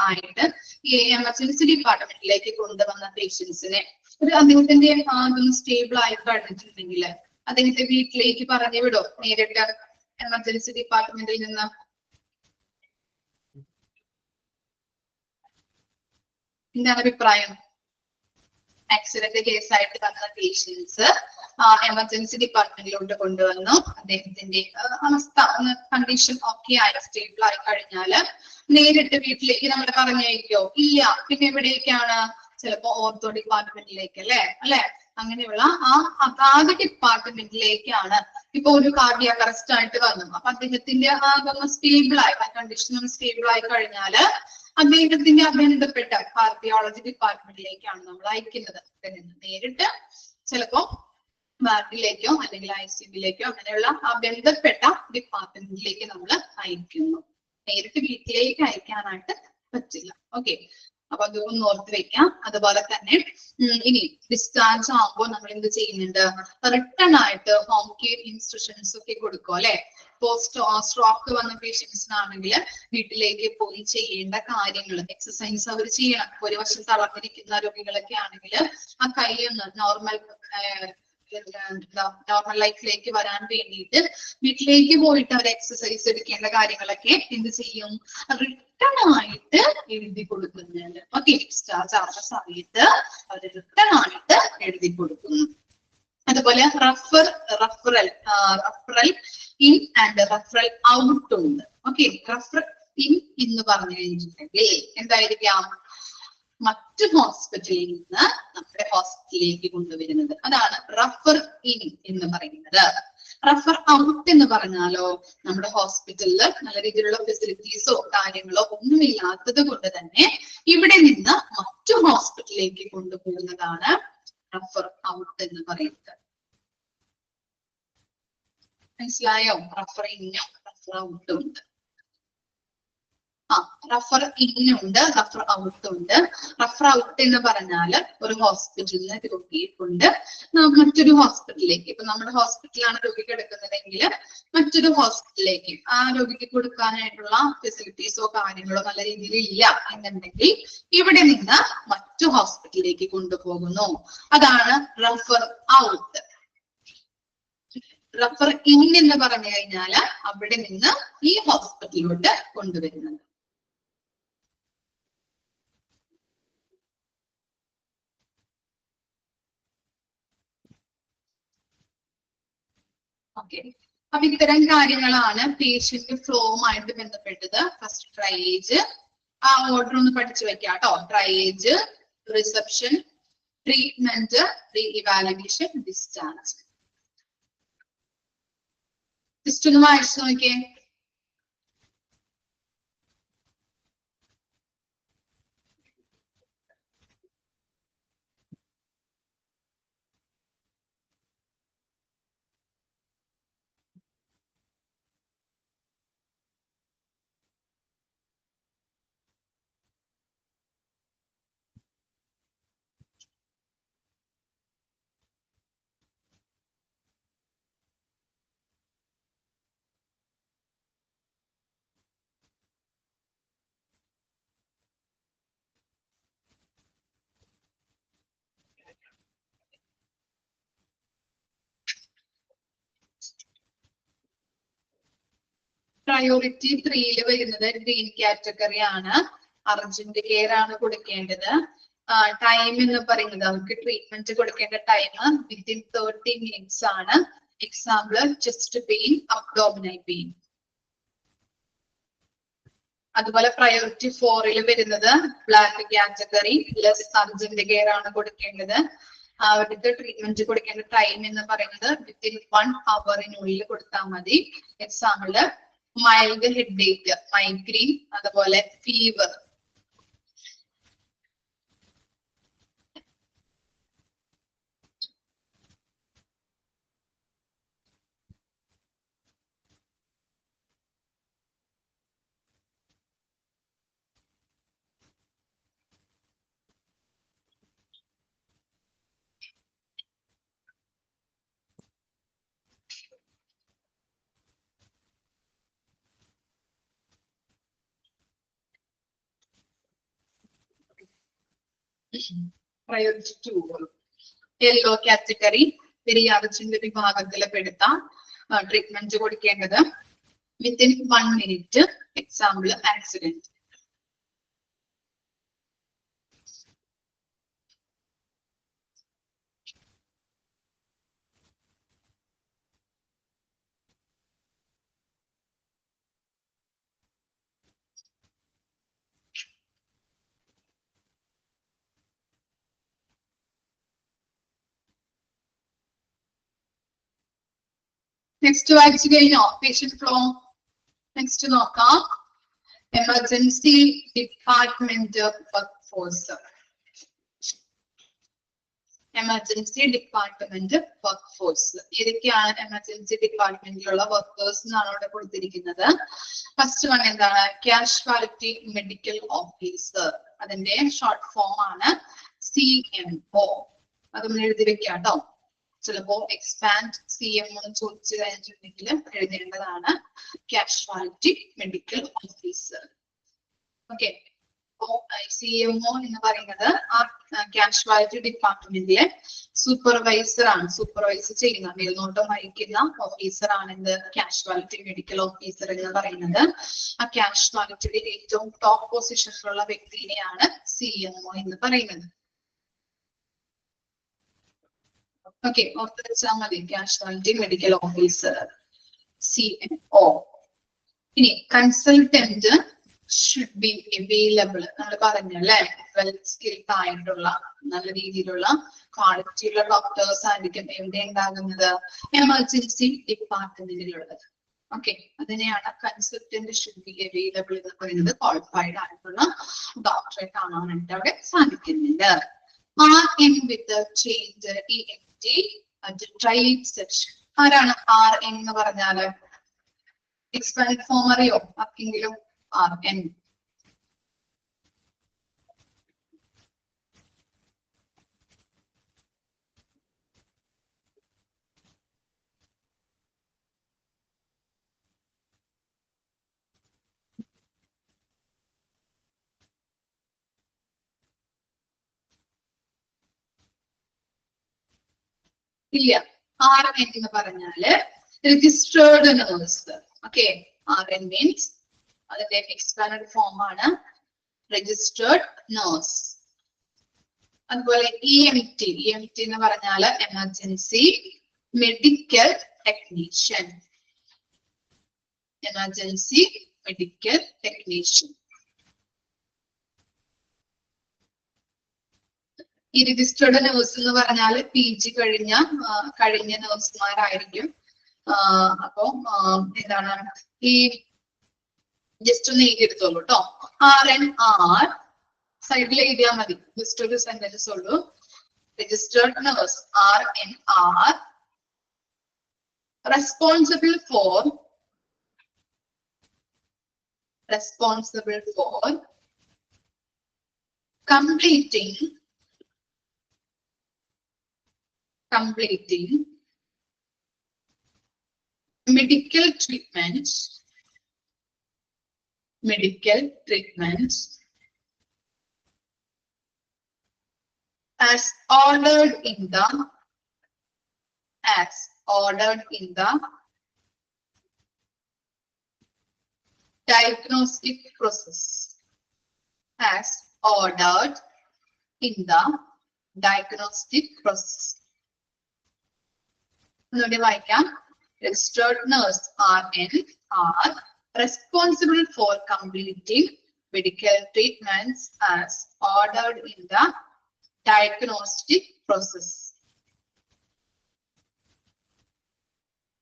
ആയിട്ട് ഈ എമർജൻസി ഡിപ്പാർട്ട്മെന്റിലേക്ക് കൊണ്ടുവന്ന പേഷ്യൻസിനെ അദ്ദേഹത്തിന്റെ സ്റ്റേബിൾ ആയി കഴിഞ്ഞിട്ടുണ്ടെങ്കിൽ അദ്ദേഹത്തെ വീട്ടിലേക്ക് പറഞ്ഞു വിടും നേരിട്ട് എമർജൻസി ഡിപ്പാർട്ട്മെന്റിൽ നിന്ന്? എന്താണ് അഭിപ്രായം? ആക്സിഡന്റ് കേസായിട്ട് വന്ന പേഷ്യൻസ് എമർജൻസി ഡിപ്പാർട്ട്മെന്റിലോട്ട് കൊണ്ടുവന്നു. അദ്ദേഹത്തിന്റെ അവസ്ഥ കണ്ടീഷൻ ഒക്കെ ആയി സ്റ്റേബിൾ ആയി കഴിഞ്ഞാല് നേരിട്ട് വീട്ടിലേക്ക് നമ്മൾ പറഞ്ഞയക്കോ? ഇല്ല. പിന്നെ എവിടേക്കാണ്? ചിലപ്പോ ഓർത്തോ ഡിപ്പാർട്ട്മെന്റിലേക്ക് അല്ലെ അങ്ങനെയുള്ള അതാത് ഡിപ്പാർട്ട്മെന്റിലേക്കാണ്. ഇപ്പൊ ഒരു കാർഡിയാക് അറസ്റ്റ് ആയിട്ട് വന്നു, അപ്പൊ അദ്ദേഹത്തിന്റെ സ്റ്റേബിൾ ആയി കണ്ടീഷൻ സ്റ്റേബിൾ ആയി കഴിഞ്ഞാല് അദ്ദേഹത്തിന്റെ ബന്ധപ്പെട്ട കാർഡിയോളജി ഡിപ്പാർട്ട്മെന്റിലേക്കാണ് നമ്മൾ അയക്കുന്നത്. നേരിട്ട് ചിലപ്പോ വാർഡിലേക്കോ അല്ലെങ്കിൽ ICUവിലേക്കോ അങ്ങനെയുള്ള ബന്ധപ്പെട്ട ഡിപ്പാർട്ട്മെന്റിലേക്ക് നമ്മൾ അയക്കുന്നു. നേരിട്ട് വീട്ടിലേക്ക് അയക്കാനായിട്ട് പറ്റില്ല. ഓക്കെ, അപ്പൊ അത് ഒന്ന് ഓർത്ത് വെക്കാം. അതുപോലെ തന്നെ ഇനി ഡിസ്ചാർജ് ആകുമ്പോൾ നമ്മൾ എന്ത് ചെയ്യുന്നുണ്ട്, റിട്ടേൺ ആയിട്ട് ഹോം കെയർ ഇൻസ്ട്രക്ഷൻസ് ഒക്കെ കൊടുക്കും അല്ലെ. സ്ട്രോക്ക് വന്ന പേഷ്യൻസിനാണെങ്കിൽ വീട്ടിലേക്ക് പോയി ചെയ്യേണ്ട കാര്യങ്ങൾ, എക്സസൈസ് അവർ ചെയ്യണം. ഒരു വശം തളർന്നിരിക്കുന്ന രോഗികളൊക്കെ ആണെങ്കിൽ ആ കൈയൊന്ന് നോർമൽ ലൈഫിലേക്ക് വരാൻ വേണ്ടിയിട്ട് വീട്ടിലേക്ക് പോയിട്ട് അവർ എക്സസൈസ് എടുക്കേണ്ട കാര്യങ്ങളൊക്കെ എന്ത് ചെയ്യും, റിട്ടേൺ ആയിട്ട് എഴുതി കൊടുക്കുന്നുണ്ട്. ഓക്കെ, ഡിസ്ചാർജ് ആവുന്ന സമയത്ത് അവർ റിട്ടേൺ ആയിട്ട് എഴുതി കൊടുക്കുന്നു. അതുപോലെ referral in and referral out ഉണ്ട്. ഓക്കെ, റഫറൽ ഇൻ എന്ന് പറഞ്ഞു കഴിഞ്ഞിട്ടുണ്ടെങ്കിൽ എന്തായിരിക്കാം, മറ്റു ഹോസ്പിറ്റലിൽ നിന്ന് നമ്മുടെ ഹോസ്പിറ്റലിലേക്ക് കൊണ്ടുവരുന്നത്. അതാണ് റഫർ ഇൻ എന്ന് പറയുന്നത്. റഫർ ഔട്ട് എന്ന് പറഞ്ഞാലോ, നമ്മുടെ ഹോസ്പിറ്റലിൽ നല്ല രീതിയിലുള്ള ഫെസിലിറ്റീസോ കാര്യങ്ങളോ ഒന്നുമില്ലാത്തത് കൊണ്ട് തന്നെ ഇവിടെ നിന്ന് മറ്റു ഹോസ്പിറ്റലിലേക്ക് കൊണ്ടുപോകുന്നതാണ് റഫർ ഔട്ട് എന്ന് പറയുന്നത്. മനസ്സിലായോ? റഫർ ഇന്നും റഫർ ഔട്ടും ഉണ്ട്. റഫർ ഇന്നുണ്ട്, റഫർ ഔട്ട് ഉണ്ട്. റഫർ ഔട്ട് എന്ന് പറഞ്ഞാൽ ഒരു ഹോസ്പിറ്റലിന് രോഗിയെ കൊണ്ട് മറ്റൊരു ഹോസ്പിറ്റലിലേക്ക്, ഇപ്പൊ നമ്മുടെ ഹോസ്പിറ്റലാണ് രോഗി കിടക്കുന്നതെങ്കിൽ മറ്റൊരു ഹോസ്പിറ്റലിലേക്ക് ആ രോഗിക്ക് കൊടുക്കാനായിട്ടുള്ള ഫെസിലിറ്റീസോ കാര്യങ്ങളോ നല്ല രീതിയിൽ ഇല്ല എന്നുണ്ടെങ്കിൽ ഇവിടെ നിന്ന് മറ്റു ഹോസ്പിറ്റലിലേക്ക് കൊണ്ടുപോകുന്നു. അതാണ് റഫർ ഔട്ട്. റഫർ ഇൻ എന്ന് പറഞ്ഞു കഴിഞ്ഞാൽ അവിടെ നിന്ന് ഈ ഹോസ്പിറ്റലിലോട്ട് കൊണ്ടുവരുന്നത്. ഓക്കെ, അപ്പൊ ഇത്തരം കാര്യങ്ങളാണ് പേഷ്യന്റ് ഫ്ലോവുമായിട്ട് ബന്ധപ്പെട്ടത്. ഫസ്റ്റ് ട്രയേജ്, ആ ഓർഡർ ഒന്ന് പഠിച്ചു വെക്കാം കേട്ടോ. Triage, reception, treatment, re evaluation, discharge. Just ഒന്ന് വായിച്ചു നോക്കിയേ. പ്രയോറിറ്റി 3 വരുന്നത് ഗ്രീൻ കാറ്റഗറി ആണ്. അർജന്റ് കെയർ ആണ് കൊടുക്കേണ്ടത്. ടൈം എന്ന് പറയുന്നത് നമുക്ക് ട്രീറ്റ്മെന്റ് കൊടുക്കേണ്ട ടൈം വിത്തിൻ 30 മിനിറ്റ്സ് ആണ്. Example chest pain, abdominal pain. അതുപോലെ പ്രയോറിറ്റി 4 വരുന്നത് black category, less urgent care ആണ് കൊടുക്കേണ്ടത്. അവർക്ക് ട്രീറ്റ്മെന്റ് കൊടുക്കേണ്ട ടൈം എന്ന് പറയുന്നത് വിത്തിൻ 1 ഹവറിനുള്ളിൽ കൊടുത്താൽ മതി. എക്സാമ്പിള് മൈൽഡ് ഹെഡേക്ക്, മൈഗ്രെയിൻ, അതുപോലെ fever. Priority 2 yellow category, very urgent വിഭാഗത്തിൽ പെടുത്താം. ട്രീറ്റ്മെന്റ് കൊടുക്കേണ്ടത് within 1 minute. Example accident. Next വായിച്ചു കഴിഞ്ഞോ പേഷ്യന്റ് ഫ്ലോ? നെക്സ്റ്റ് നോക്കാം. Emergency department work force. Emergency department work force ഏതൊക്കെയാണ് എമർജൻസി ഡിപ്പാർട്ട്മെന്റിലുള്ള വർക്കേഴ്സ് എന്നാണ് ഇവിടെ കൊടുത്തിരിക്കുന്നത്. ഫസ്റ്റ് വൺ എന്താണ്? Casualty medical officer. അതിന്റെ ഷോർട്ട് ഫോം ആണ് CMO. അത് നമ്മൾ എഴുതി വെക്കാം കേട്ടോ. ചിലപ്പോ എക്സ്പാൻഡ് CMO എന്ന് ചോദിച്ചു കഴിഞ്ഞിട്ടുണ്ടെങ്കിൽ എഴുതേണ്ടതാണ് casualty medical officer. Okay, CMO എന്ന് പറയുന്നത് ആ കാഷ്വാലിറ്റി ഡിപ്പാർട്ട്മെന്റിലെ സൂപ്പർവൈസർ ആണ്. സൂപ്പർവൈസ് ചെയ്യുന്ന, മേൽനോട്ടം വഹിക്കുന്ന ഓഫീസർ ആണ് എന്ത്? കാഷ്വാലിറ്റി മെഡിക്കൽ ഓഫീസർ എന്ന് പറയുന്നത്. ആ കാഷ്വാലിറ്റിയുടെ ഏറ്റവും ടോപ്പ് പൊസിഷനിലുള്ള വ്യക്തിയെയാണ് CMO എന്ന് പറയുന്നത്. ഓക്കെ, ഓർത്ത് വെച്ചാൽ മതി. Casualty medical officer CMO. ഇനി കൺസൾട്ടന്റ് ഷുഡ് ബി അവൈലബിൾ. നമ്മൾ പറഞ്ഞല്ലേ, വെൽ സ്കിൽഡ് ആയിട്ടുള്ള നല്ല രീതിയിലുള്ള ക്വാളിറ്റിയുള്ള ഡോക്ടേഴ്സ് ആയിരിക്കും എവിടെ ഉണ്ടാകുന്നത്? എമർജൻസി ഡിപ്പാർട്ട്മെന്റിലുള്ളത്. ഓക്കെ, അതിനെയാണ് കൺസൾട്ടന്റ് ഷുഡ് ബി അവൈലബിൾ എന്ന് പറയുന്നത്. ക്വാളിഫൈഡ് ആയിട്ടുള്ള ഡോക്ടറെ കാണാനായിട്ട് അവിടെ സാധിക്കുന്നുണ്ട്. RN വിത്ത് ചേഞ്ച് ENT ട്രൈഡ് സെക്ഷൻ. ആരാണ് RN എന്ന് പറഞ്ഞാല്? എക്സ്പാൻഡ് ഫോം അറിയോ ആർക്കെങ്കിലും? RN ഇല്ല. RN എന്ന് പറഞ്ഞാല് registered nurse. Okay, RN means അതിന്റെ എക്സ്പാൻഡ് ഫോം ആണ് രജിസ്റ്റേർഡ് നേഴ്സ്. അതുപോലെ EMT എന്ന് പറഞ്ഞാല് emergency medical technician. Emergency medical technician. ഈ രജിസ്റ്റേർഡ് നേഴ്സ് എന്ന് പറഞ്ഞാൽ PG കഴിഞ്ഞ നേഴ്സുമാരായിരിക്കും. അപ്പൊ എന്താണ് ഈ ജസ്റ്റ് ഒന്ന് എഴുതിയെടുത്തോളൂ കേട്ടോ. RNR സൈഡിൽ എഴുതിയാൽ മതി. ജസ്റ്റ് ഒരു സെന്റൻസ് ഉള്ളൂ. Registered nurse RNR responsible for completing medical treatments as ordered in the diagnostic process. As ordered in the diagnostic process. Registered nurse RN are responsible for completing medical treatments as ordered in the diagnostic process.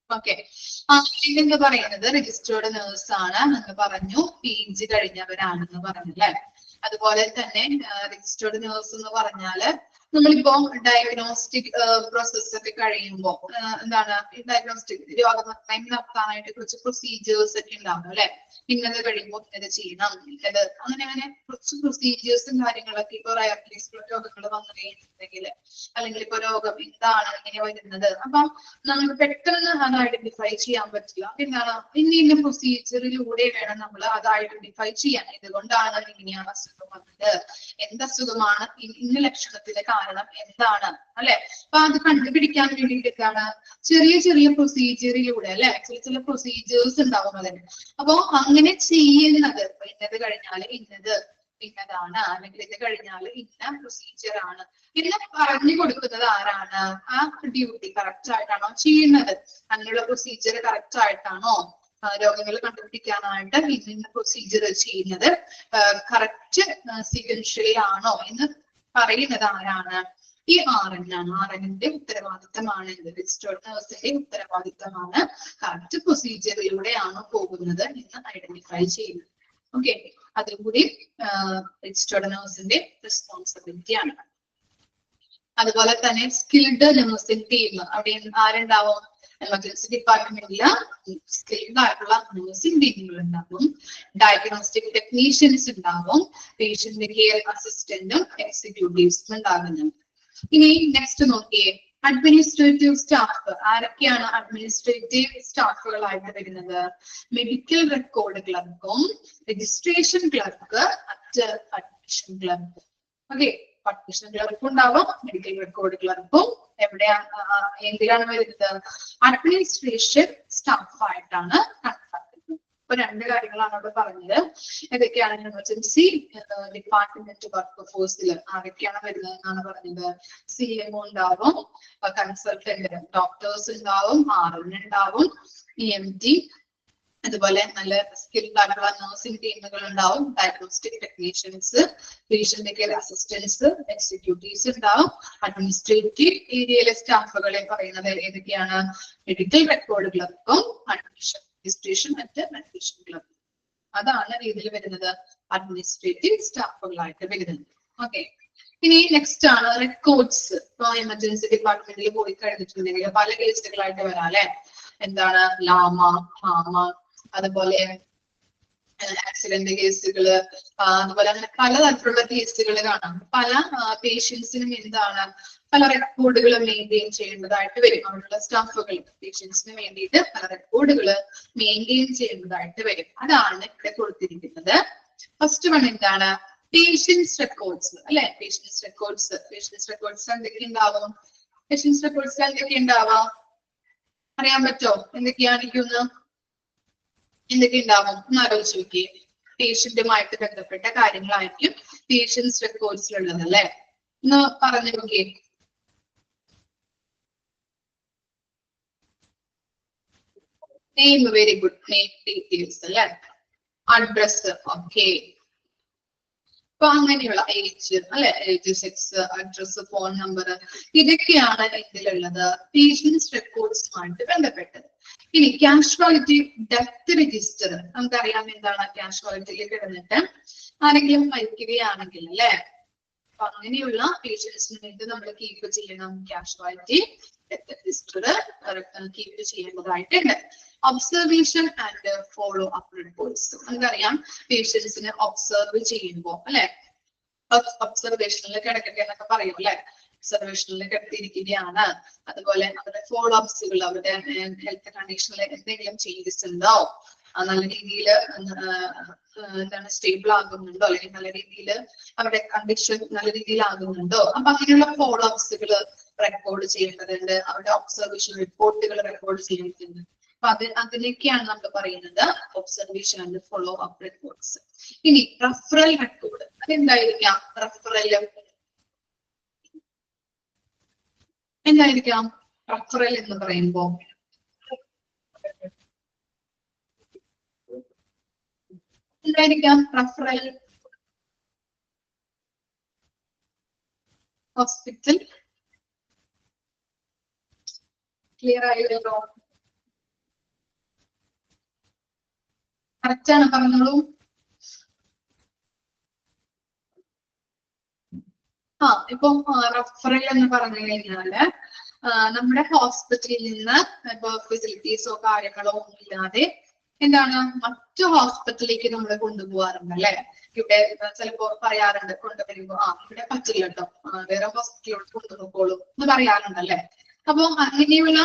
Okay. എന്ന് പറയുന്നത് registered nurse ആണ് എന്ന് പറഞ്ഞു, PG കഴിഞ്ഞവരാണെന്ന് പറഞ്ഞല്ലേ. അതുപോലെ തന്നെ registered nurse എന്ന് പറഞ്ഞാല് നമ്മളിപ്പോ ഡയഗ്നോസ്റ്റിക് പ്രോസസ് ഒക്കെ കഴിയുമ്പോൾ എന്താണ് ഈ ഡയഗ്നോസ്റ്റിക് രോഗനിർണയം നടത്താനായിട്ട് കുറച്ച് പ്രൊസീജിയേഴ്സ് ഒക്കെ ഉണ്ടാവും അല്ലെ. ഇന്നത് കഴിയുമ്പോൾ ഇന്നത് ചെയ്യണം, ഇന്നത് അങ്ങനെ കുറച്ച് പ്രൊസീജിയേഴ്സും കാര്യങ്ങളൊക്കെ ഇപ്പൊ റയർ കേസുകൾ രോഗങ്ങൾ വന്നു കഴിഞ്ഞിട്ടുണ്ടെങ്കിൽ അല്ലെങ്കിൽ ഇപ്പൊ രോഗം എന്താണ് ഇങ്ങനെ വരുന്നത്, അപ്പൊ നമുക്ക് പെട്ടെന്ന് അത് ഐഡന്റിഫൈ ചെയ്യാൻ പറ്റില്ല. എന്താണ് ഇന്ന പ്രൊസീജിയറിലൂടെ വേണം നമ്മൾ അത് ഐഡന്റിഫൈ ചെയ്യാൻ. ഇതുകൊണ്ടാണ് ഇങ്ങനെയാണ് അസുഖം വന്നത്, എന്ത് അസുഖമാണ്, ഇന്ന ലക്ഷണത്തിന്റെ കാരണം എന്താണ് അല്ലെ. അപ്പൊ അത് കണ്ടുപിടിക്കാൻ വേണ്ടിയിട്ടാണ് ചെറിയ ചെറിയ പ്രൊസീജിയറിലൂടെ അല്ലെ, ചില പ്രൊസീജിയേഴ്സ് ഉണ്ടാവും അതിന്. അപ്പൊ അങ്ങനെ ചെയ്യുന്നത് ഇന്നത് കഴിഞ്ഞാൽ ഇന്നതാണ്, അല്ലെങ്കിൽ ഇത് കഴിഞ്ഞാൽ ഇന്ന പ്രൊസീജിയർ ആണ് എന്ന് പറഞ്ഞു കൊടുക്കുന്നത് ആരാണ്? ആ ഡ്യൂട്ടി കറക്റ്റ് ആയിട്ടാണോ ചെയ്യുന്നത്, അങ്ങനെയുള്ള പ്രൊസീജിയർ കറക്റ്റ് ആയിട്ടാണോ, രോഗങ്ങൾ കണ്ടുപിടിക്കാനായിട്ട് ഇന്ന പ്രൊസീജിയർ ചെയ്യുന്നത് കറക്റ്റ് സീക്വൻഷ്യലി ആണോ എന്ന് പറയുന്നത് ആരാണ്? ഈ RN ആണ്. RNന്റെ ഉത്തരവാദിത്തമാണ് ഇത്. രജിസ്റ്റേർഡ് നഴ്സിന്റെ ഉത്തരവാദിത്തമാണ് കറക്റ്റ് പ്രൊസീജിയറിലൂടെയാണോ പോകുന്നത് എന്ന് ഐഡന്റിഫൈ ചെയ്യുന്നത്. ഓക്കെ, അതുകൂടി രജിസ്റ്റേർഡ് നഴ്സിന്റെ റെസ്പോൺസിബിലിറ്റി ആണ്. അതുപോലെ തന്നെ സ്കിൽഡ് നഴ്സിംഗ് ടീം, അവിടെ ആരുണ്ടാവും? എമർജൻസി ഡിപ്പാർട്ട്മെന്റില് സ്കിൽഡ് ആയിട്ടുള്ള നഴ്സിംഗ് ടീമുകൾ ഉണ്ടാവും, ഡയഗ്നോസ്റ്റിക് ടെക്നീഷ്യൻസ് ഉണ്ടാവും, പേഷ്യന്റ് കെയർ അസിസ്റ്റന്റും എക്സിക്യൂട്ടീവ്സും ഉണ്ടാകുന്നുണ്ട്. ഇനി നെക്സ്റ്റ് നോക്കിയേ, അഡ്മിനിസ്ട്രേറ്റീവ് സ്റ്റാഫ്. ആരൊക്കെയാണ് അഡ്മിനിസ്ട്രേറ്റീവ് സ്റ്റാഫുകളായിട്ട് വരുന്നത്? മെഡിക്കൽ റെക്കോർഡ് ക്ലർക്കും, registration clerk, admission clerk. Okay, admission ക്ലർക്കും ഉണ്ടാവും, മെഡിക്കൽ റെക്കോർഡ് ക്ലർക്കും എവിടെയാണ് എന്തിനാണ് വരുന്നത്? അഡ്മിനിസ്ട്രേഷൻ സ്റ്റാഫ് ആയിട്ടാണ് കണക്കാക്കുന്നത്. ഇപ്പൊ രണ്ട് കാര്യങ്ങളാണ് അവിടെ പറഞ്ഞത്. ഏതൊക്കെയാണ്? എമർജൻസി ഡിപ്പാർട്ട്മെന്റ് വർക്ക് ഫോഴ്സിൽ ആരൊക്കെയാണ് വരുന്നത് എന്നാണ് പറഞ്ഞത്. CMO ഉണ്ടാവും, കൺസൾട്ടന്റ് ഡോക്ടേഴ്സ് ഉണ്ടാവും, RN ഉണ്ടാവും, EMT, അതുപോലെ നല്ല സ്കിൽഡ് ആയിട്ടുള്ള നഴ്സിംഗ് ടീമുകൾ ഉണ്ടാവും, diagnostic technicians, patient care assistance, executives ഉണ്ടാവും. അഡ്മിനിസ്ട്രേറ്റീവ് ഏരിയയിലെ സ്റ്റാഫുകളെ പറയുന്നത് ഏതൊക്കെയാണ്? മെഡിക്കൽ റെക്കോർഡ് ക്ലർക്കും അഡ്മിഷൻ രജിസ്ട്രേഷൻ മറ്റ് അഡ്മിഷൻ ക്ലർക്കും. അതാണ് ഇതിൽ വരുന്നത് അഡ്മിനിസ്ട്രേറ്റീവ് സ്റ്റാഫുകളായിട്ട് വരുന്നത്. ഓക്കെ, ഇനി നെക്സ്റ്റ് ആണ് റെക്കോർഡ്സ്. ഇപ്പൊ എമർജൻസി ഡിപ്പാർട്ട്മെന്റിൽ പോയി കഴിഞ്ഞിട്ടുണ്ടെങ്കിൽ പല കേസുകളായിട്ട് വരാം അല്ലെ. എന്താണ്? ലാമ, ഹാമ, അതുപോലെ ആക്സിഡന്റ് കേസുകള്, അതുപോലെ അങ്ങനെ പലതരത്തിലുള്ള കേസുകൾ കാണാം. പല പേഷ്യൻസിനും എന്താണ് പല റെക്കോർഡുകൾ മെയിൻറ്റെയിൻ ചെയ്യേണ്ടതായിട്ട് വരും. അവിടെയുള്ള സ്റ്റാഫുകൾ പേഷ്യൻസിന് വേണ്ടിയിട്ട് പല റെക്കോർഡുകൾ മെയിൻറ്റെയിൻ ചെയ്യേണ്ടതായിട്ട് വരും. അതാണ് ഇവിടെ കൊടുത്തിരിക്കുന്നത്. ഫസ്റ്റ് വൺ എന്താണ്? പേഷ്യൻസ് റെക്കോർഡ്സ് അല്ലെ. പേഷ്യൻസ് റെക്കോർഡ്സ് എന്തൊക്കെ ഉണ്ടാവും? പേഷ്യൻസ് റെക്കോർഡ്സ് എന്തൊക്കെ ഉണ്ടാവാം? അറിയാൻ പറ്റോ? എന്തൊക്കെയായിരിക്കും? എന്തൊക്കെ ഉണ്ടാവും എന്ന് ആലോചിച്ച് നോക്കിയേ. പേഷ്യന്റുമായിട്ട് ബന്ധപ്പെട്ട കാര്യങ്ങളായിരിക്കും പേഷ്യൻസ് റെക്കോർഡ്സിലുള്ളത് അല്ലെ. ഒന്ന് പറഞ്ഞു നോക്കിയേ. Name, very good, name details അല്ലെ. Address, okay. അപ്പൊ അങ്ങനെയുള്ള ഏജ് അല്ലെ, age, sex, address, phone number, ഇതൊക്കെയാണ് ഇതിലുള്ളത് പേഷ്യൻസ് റെക്കോർഡ്സുമായിട്ട് ബന്ധപ്പെട്ടത്. ഇനി കാഷ്വാലിറ്റി ഡെത്ത് രജിസ്റ്റർ, നമുക്കറിയാം എന്താണ് കാഷ്വാലിറ്റിയിൽ കിടന്നിട്ട് ആരെങ്കിലും മരിക്കുകയാണെങ്കിൽ അല്ലെ, അപ്പൊ അങ്ങനെയുള്ള പേഷ്യൻസിന് വേണ്ടി നമ്മൾ കീപ്പ് ചെയ്യണം കാഷ്വാലിറ്റി ഡെത്ത് രജിസ്റ്റർ കീപ്പ് ചെയ്യേണ്ടതായിട്ടുണ്ട്. Observation and follow up reports, നമുക്കറിയാം പേഷ്യൻസിനെ ഒബ്സർവ് ചെയ്യുമ്പോൾ അല്ലെ, ഒബ്സർവേഷനിൽ കിടക്കട്ടെ എന്നൊക്കെ പറയും അല്ലെ, ഒബ്സർവേഷനിൽ കിടത്തിയിരിക്കുകയാണ്. അതുപോലെ അവരുടെ ഫോളോ അപ്സുകൾ, അവരുടെ ഹെൽത്ത് കണ്ടീഷനിൽ എന്തെങ്കിലും ചേഞ്ചസ് ഉണ്ടോ, നല്ല രീതിയിൽ എന്താണ് സ്റ്റേബിൾ ആകുന്നുണ്ടോ, അല്ലെങ്കിൽ നല്ല രീതിയിൽ അവരുടെ കണ്ടീഷൻ നല്ല രീതിയിൽ ആകുന്നുണ്ടോ, അപ്പൊ അങ്ങനെയുള്ള ഫോളോ അപ്സുകൾ റെക്കോർഡ് ചെയ്യേണ്ടതുണ്ട്. അവരുടെ ഒബ്സർവേഷൻ റിപ്പോർട്ടുകൾ റെക്കോർഡ് ചെയ്യേണ്ടതുണ്ട്. അപ്പൊ അതിലേക്കാണ് നമ്മൾ പറയുന്നത് observation and follow up reports. ഇനി റഫറൽ റെക്കോർഡ്, അതെന്തായിരിക്കാം? റഫറൽ എന്തായിരിക്കാം റഫറൽ എന്ന് പറയുമ്പോ? എന്തായിരിക്കാം റഫറൽ? ഹോസ്പിറ്റൽ. ക്ലിയർ ആയില്ലോ? കറക്റ്റ് ആണ്, പറഞ്ഞോളൂ. ഇപ്പം റഫറൽ എന്ന് പറഞ്ഞു കഴിഞ്ഞാല് നമ്മുടെ ഹോസ്പിറ്റലിൽ നിന്ന് ഇപ്പൊ ഫെസിലിറ്റീസോ കാര്യങ്ങളോ ഒന്നും ഇല്ലാതെ എന്താണ് മറ്റു ഹോസ്പിറ്റലിലേക്ക് നമ്മൾ കൊണ്ടുപോകാറുണ്ട് അല്ലെ. ഇവിടെ ചിലപ്പോ പറയാറുണ്ട് കൊണ്ടുവരുമ്പോ ഇവിടെ പറ്റില്ല കേട്ടോ, വേറെ ഹോസ്പിറ്റലിലോട്ട് കൊണ്ടുപോയിക്കോളൂ എന്ന് പറയാറുണ്ടല്ലേ. അപ്പൊ അങ്ങനെയുള്ള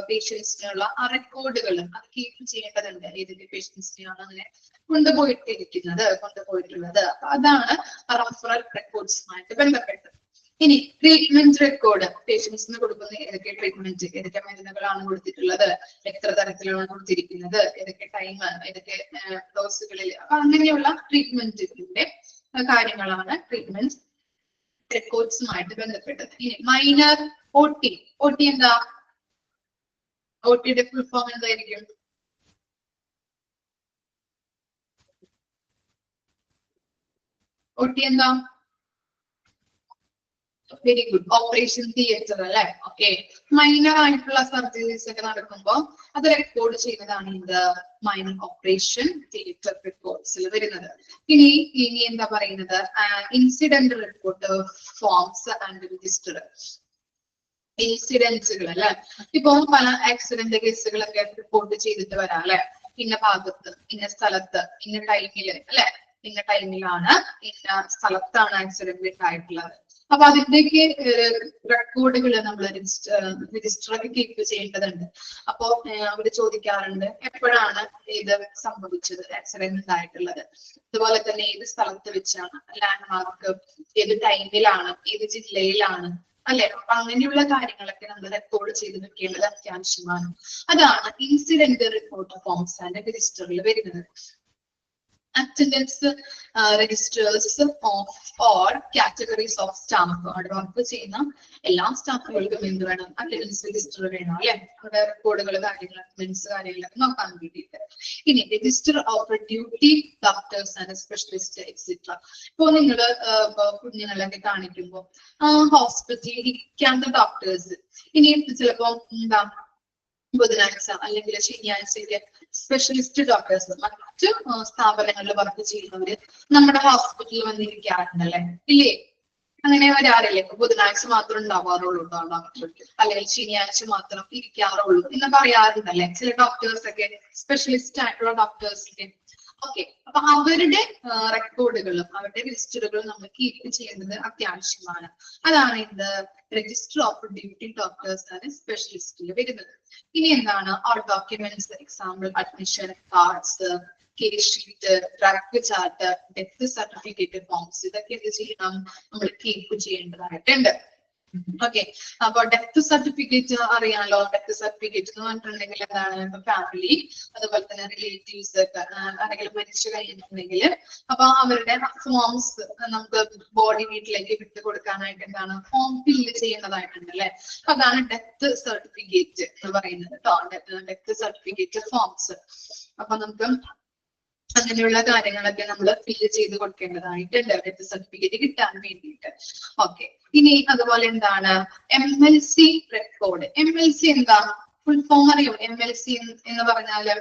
പേഷ്യൻസിനുള്ള റെക്കോർഡുകൾ അത് കീപ്പ് ചെയ്യേണ്ടതുണ്ട്. ഏതൊക്കെ പേഷ്യൻസിനെയാണ് അങ്ങനെ കൊണ്ടുപോയിട്ടുള്ളത്. അതാണ് റഫറൽ റെക്കോർഡ്സുമായിട്ട് ബന്ധപ്പെട്ടത്. ഇനി ട്രീറ്റ്മെന്റ് റെക്കോർഡ്, പേഷ്യൻസിന് കൊടുക്കുന്ന ഏതൊക്കെ ട്രീറ്റ്മെന്റ്, ഏതൊക്കെ മരുന്നുകളാണ് കൊടുത്തിട്ടുള്ളത്, എത്ര തരത്തിലാണ് കൊടുത്തിരിക്കുന്നത്, ഏതൊക്കെ ടൈം, ഏതൊക്കെ ഡോസുകളിൽ, അപ്പൊ അങ്ങനെയുള്ള ട്രീറ്റ്മെന്റിന്റെ കാര്യങ്ങളാണ് ട്രീറ്റ്മെന്റ് റെക്കോർഡ്സുമായിട്ട് ബന്ധപ്പെട്ടത്. ഇനി മൈനർ OT. OT എന്താ? OTയുടെ ഫുൾ ഫോം എന്തായിരിക്കും? OT എന്താ? വെരി ഗുഡ്, ഓപ്പറേഷൻ തിയേറ്റർ അല്ലെ. ഓക്കെ, മൈനർ ആയിട്ടുള്ള സർജറീസ് ഒക്കെ നടക്കുമ്പോൾ അത് റെക്കോർഡ് ചെയ്യുന്നതാണ് ഇത് മൈനർ ഓപ്പറേഷൻ തിയേറ്റർ റെക്കോർഡ്സിൽ വരുന്നത്. ഇനി എന്താ പറയുന്നത്? Incident report forms and register. ഇൻസിഡൻസുകൾ അല്ലെ. ഇപ്പൊ പല ആക്സിഡന്റ് കേസുകളൊക്കെ റിപ്പോർട്ട് ചെയ്തിട്ട് വരാം അല്ലെ. ഇന്ന ഭാഗത്ത്, ഇന്ന സ്ഥലത്ത്, ഇന്ന ടൈമില് അല്ലെ, ഇന്ന ടൈമിലാണ്, ഇന്ന സ്ഥലത്താണ് ആക്സിഡന്റ് ഉണ്ടായിട്ടുള്ളത്. അപ്പൊ അതിന്റെയൊക്കെ റെക്കോർഡുകൾ നമ്മൾ രജിസ്റ്ററൊക്കെ കീപ്പ് ചെയ്യേണ്ടതുണ്ട്. അപ്പോ അവര് ചോദിക്കാറുണ്ട് എപ്പോഴാണ് ഇത് സംഭവിച്ചത്, ആക്സിഡന്റ് ഉണ്ടായിട്ടുള്ളത്, അതുപോലെ തന്നെ ഏത് സ്ഥലത്ത് വെച്ചാണ്, ലാൻഡ് മാർക്ക്, ഏത് ടൈമിലാണ്, ഏത് ജില്ലയിലാണ് അല്ലെ. അപ്പൊ അങ്ങനെയുള്ള കാര്യങ്ങളൊക്കെ നമ്മൾ റെക്കോർഡ് ചെയ്ത് വെക്കേണ്ടത് അത്യാവശ്യമാണ്. അതാണ് ഇൻസിഡന്റ് റിപ്പോർട്ട് ഫോംസ് ആൻഡ് രജിസ്റ്ററിൽ വരുന്നത്. Attendance registers of or categories of staff. അവിടെ വർക്ക് ചെയ്യുന്ന എല്ലാ സ്റ്റാഫുകൾക്കും എന്ത് വേണം? അറ്റൻഡൻസ് രജിസ്റ്റർ വേണം അല്ലെ. അവിടെ റെക്കോർഡുകൾ, കാര്യങ്ങൾ, അറ്റൻഡൻസ് കാര്യങ്ങളൊക്കെ നോക്കാൻ വേണ്ടിയിട്ട്. ഇനി register of duty doctors and specialist etcetera. ഇപ്പോ നിങ്ങള് കുഞ്ഞുങ്ങളൊക്കെ കാണിക്കുമ്പോൾ ഹോസ്പിറ്റലിൽ ഇരിക്കാത്ത ഡോക്ടേഴ്സ്, ഇനി ചിലപ്പോ എന്താ ബുധനാഴ്ച അല്ലെങ്കിൽ ശനിയാഴ്ചയിലെ സ്പെഷ്യലിസ്റ്റ് ഡോക്ടേഴ്സ് മറ്റു സ്ഥാപനങ്ങളിൽ വർക്ക് ചെയ്യുന്നവര് നമ്മുടെ ഹോസ്പിറ്റലിൽ വന്നിരിക്കാറുണ്ടല്ലേ, ഇല്ലേ? അങ്ങനെ വരാറില്ലേ? ബുധനാഴ്ച മാത്രം ഉണ്ടാവാറുള്ളൂ ഡോക്ടർ, അല്ലെങ്കിൽ ശനിയാഴ്ച മാത്രം ഇരിക്കാറുള്ളൂ എന്ന് പറയാറുണ്ടല്ലേ ചില ഡോക്ടേഴ്സ് ഒക്കെ, സ്പെഷ്യലിസ്റ്റ് ആയിട്ടുള്ള ഡോക്ടേഴ്സിന്റെ. ഓക്കെ, അപ്പൊ അവരുടെ റെക്കോർഡുകളും അവരുടെ രജിസ്റ്ററുകളും നമ്മൾ കീപ്പ് ചെയ്യുന്നത് അത്യാവശ്യമാണ്. അതാണ് ഇത് രജിസ്റ്റർ ഓഫ് ഡ്യൂട്ടി ഡോക്ടേഴ്സ് ആണ് സ്പെഷ്യലിസ്റ്റിൽ വരുന്നത്. ഇനി എന്താണ് all documents, example admission cards, case sheet, drug chart, death certificate forms, ഇതൊക്കെ എന്ത് ചെയ്യണം? നമ്മൾ കീപ്പ് ചെയ്യേണ്ടതായിട്ടുണ്ട്. ഓക്കെ, അപ്പൊ ഡെത്ത് സർട്ടിഫിക്കറ്റ് അറിയാലോ. ഡെത്ത് സർട്ടിഫിക്കറ്റ് എന്ന് പറഞ്ഞിട്ടുണ്ടെങ്കിൽ എന്താണ്? ഫാമിലി അതുപോലെ തന്നെ റിലേറ്റീവ്സ് ഒക്കെ ആരെങ്കിലും മരിച്ചു കഴിഞ്ഞിട്ടുണ്ടെങ്കിൽ അപ്പൊ അവരുടെ ഫോംസ് നമുക്ക് ബോഡി വീട്ടിലേക്ക് വിട്ടു കൊടുക്കാനായിട്ട് എന്താണ്? ഫോം ഫില്ല് ചെയ്യേണ്ടതായിട്ടുണ്ട് അല്ലെ. അതാണ് ഡെത്ത് സർട്ടിഫിക്കറ്റ് എന്ന് പറയുന്നത് കേട്ടോ. Death certificate forms. അപ്പൊ നമുക്ക് അങ്ങനെയുള്ള കാര്യങ്ങളൊക്കെ നമ്മൾ ഫില്ല് ചെയ്ത് കൊടുക്കേണ്ടതായിട്ടുണ്ട് ഡെത്ത് സർട്ടിഫിക്കറ്റ് കിട്ടാൻ വേണ്ടിയിട്ട്. ഓക്കെ, ഇനി അതുപോലെ എന്താണ്? MLC record. MLC എന്താ? ഫുൾ ഫോം അറിയോ? MLC എന്ന് പറഞ്ഞാല്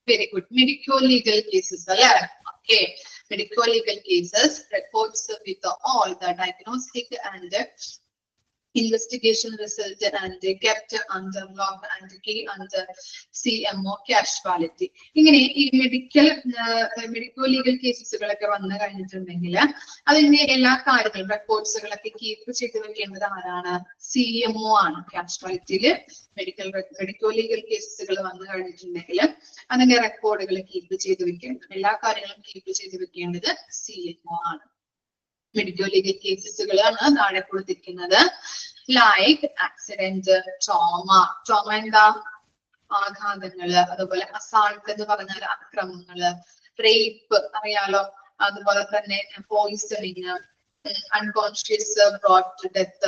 very good, medico legal cases അല്ലെ. Okay, medico legal cases records with all the diagnostic and investigation result and kept under lock and key under CMO casualty. ഇങ്ങനെ ഈ medico legal കേസസുകളൊക്കെ വന്നു കഴിഞ്ഞിട്ടുണ്ടെങ്കിൽ അതിന്റെ എല്ലാ കാര്യങ്ങളും റെക്കോർഡ്സുകളൊക്കെ കീപ്പ് ചെയ്ത് വെക്കേണ്ടത് ആരാണ്? CMO ആണ്. കാഷ്വാലിറ്റിയില് മെഡിക്കോ ലീഗൽ കേസസുകൾ വന്നു കഴിഞ്ഞിട്ടുണ്ടെങ്കിൽ അതിന്റെ റെക്കോർഡുകൾ കീപ്പ് ചെയ്ത് വെക്കേണ്ടത്, എല്ലാ കാര്യങ്ങളും കീപ്പ് ചെയ്ത് വെക്കേണ്ടത് CMO ആണ്. മെഡിക്കോ ലീഗൽ കേസസുകളാണ് താഴെ കൊടുത്തിരിക്കുന്നത്. ലൈക്ക് ആക്സിഡന്റ്, ട്രോമ എന്താ? ആഘാതങ്ങള്, അതുപോലെ അസാൾട്ട് എന്ന് പറഞ്ഞാൽ അക്രമങ്ങള്, റേപ്പ് അറിയാലോ, അതുപോലെ തന്നെ poisoning, unconscious brought to death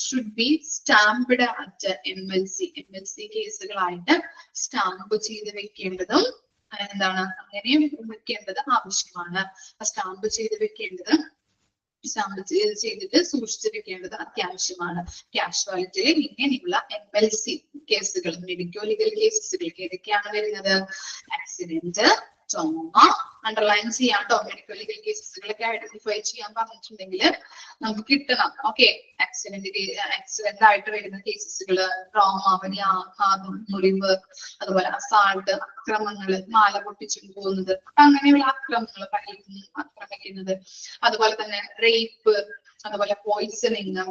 should be stamped at MLC. MLC കേസുകളായിട്ട് സ്റ്റാമ്പ് ചെയ്ത് വെക്കേണ്ടതും എന്താണ് അങ്ങനെയും വെക്കേണ്ടത് ആവശ്യമാണ്. സ്റ്റാമ്പ് ചെയ്ത് വെക്കേണ്ടത് ചെയ്തിട്ട് സൂക്ഷിച്ചു വെക്കേണ്ടത് അത്യാവശ്യമാണ്. കാഷ്വാലിറ്റിയിൽ ഇങ്ങനെയുള്ള MLC കേസുകൾ, മെഡിക്കോ ലീഗൽ കേസുകൾ ഏതൊക്കെയാണ് വരുന്നത്? ആക്സിഡന്റ്, ട്രോമ, അണ്ടർലൈൻ ചെയ്യാം കേട്ടോ. മെഡിക്കൽ ലീഗൽ കേസുകളൊക്കെ ഐഡന്റിഫൈ ചെയ്യാൻ പറഞ്ഞിട്ടുണ്ടെങ്കിൽ നമുക്ക് കിട്ടണം. ഓക്കെ, ആക്സിഡന്റ് ആയിട്ട് വരുന്ന കേസുകള്, ട്രോമ, വലിയ ആഘാതം, മുറിവ്, അതുപോലെ അസാൾട്ട്, അക്രമങ്ങള്, മാല പൊട്ടിച്ചു പോകുന്നത്, അങ്ങനെയുള്ള അക്രമങ്ങൾ, ആക്രമിക്കുന്നത്, അതുപോലെ തന്നെ റേപ്പ്, അതുപോലെ പോയിസണിങ്,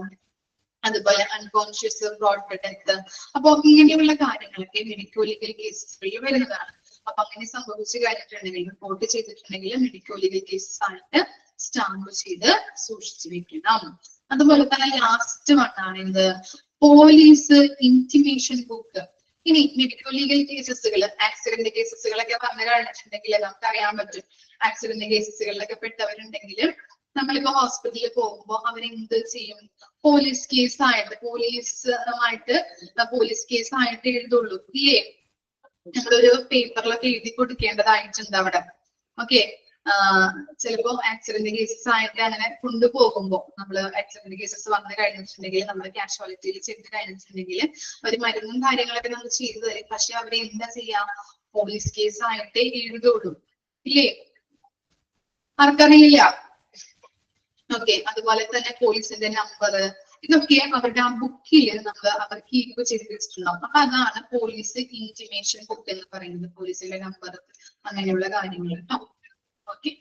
അതുപോലെ അൺകോൺഷ്യസ് ബ്രോഡ് ഡെത്ത്. അപ്പൊ ഇങ്ങനെയുള്ള കാര്യങ്ങളൊക്കെ മെഡിക്കോ ലീഗൽ കേസുകളിൽ വരുന്നതാണ്. അപ്പൊ അങ്ങനെ സംഭവിച്ചു കഴിഞ്ഞിട്ടുണ്ടെങ്കിൽ, റിപ്പോർട്ട് ചെയ്തിട്ടുണ്ടെങ്കിൽ മെഡിക്കോ ലീഗൽ കേസസ് ആയിട്ട് സ്റ്റാമ്പ് ചെയ്ത് സൂക്ഷിച്ചു വെക്കണം. അതുപോലെ തന്നെ ലാസ്റ്റ് വണ്ണാണ് എന്ത്? Police intimation book. ഇനി മെഡിക്കോ ലീഗൽ കേസസുകൾ, ആക്സിഡന്റ് കേസസുകളൊക്കെ പറഞ്ഞു കഴിഞ്ഞിട്ടുണ്ടെങ്കിൽ നമുക്ക് അറിയാൻ പറ്റും. ആക്സിഡന്റ് കേസസുകളിലൊക്കെ പെട്ടവരുണ്ടെങ്കിൽ നമ്മളിപ്പോ ഹോസ്പിറ്റലിൽ പോകുമ്പോൾ അവരെന്ത് ചെയ്യും? പോലീസ് കേസായിട്ട് പോലീസ് കേസായിട്ട് എഴുതുള്ളൂ ഇല്ലേ? നമ്മളൊരു പേപ്പറിലൊക്കെ എഴുതി കൊടുക്കേണ്ടതായിട്ടുണ്ട് അവിടെ. ഓക്കെ, ചിലപ്പോ ആക്സിഡന്റ് കേസസ് ആയിട്ട് അങ്ങനെ കൊണ്ടുപോകുമ്പോൾ, നമ്മൾ ആക്സിഡന്റ് കേസസ് വന്നു കഴിഞ്ഞിട്ടുണ്ടെങ്കിൽ, നമ്മൾ കാഷ്വാലിറ്റിയിൽ ചെന്ന് കഴിഞ്ഞിട്ടുണ്ടെങ്കിൽ ഒരു മരുന്നും കാര്യങ്ങളൊക്കെ നമ്മൾ ചെയ്തു തരും. പക്ഷെ അവരെ എന്താ ചെയ്യാം? പോലീസ് കേസായിട്ട് എഴുതുള്ളൂ ഇല്ലേ? ആർക്കറിയില്ല? ഓക്കെ, അതുപോലെ തന്നെ പോലീസിന്റെ നമ്പർ, ഇതൊക്കെ അവരുടെ ആ ബുക്കിൽ നമ്മൾ അവർ കീപ്പ് ചെയ്ത് വെച്ചിട്ടുണ്ടാവും. അപ്പൊ അതാണ് പോലീസ് ഇന്റിമേഷൻ ബുക്ക് എന്ന് പറയുന്നത്. പോലീസിന്റെ നമ്പർ, അങ്ങനെയുള്ള കാര്യങ്ങൾ കേട്ടോ. ഓക്കെ,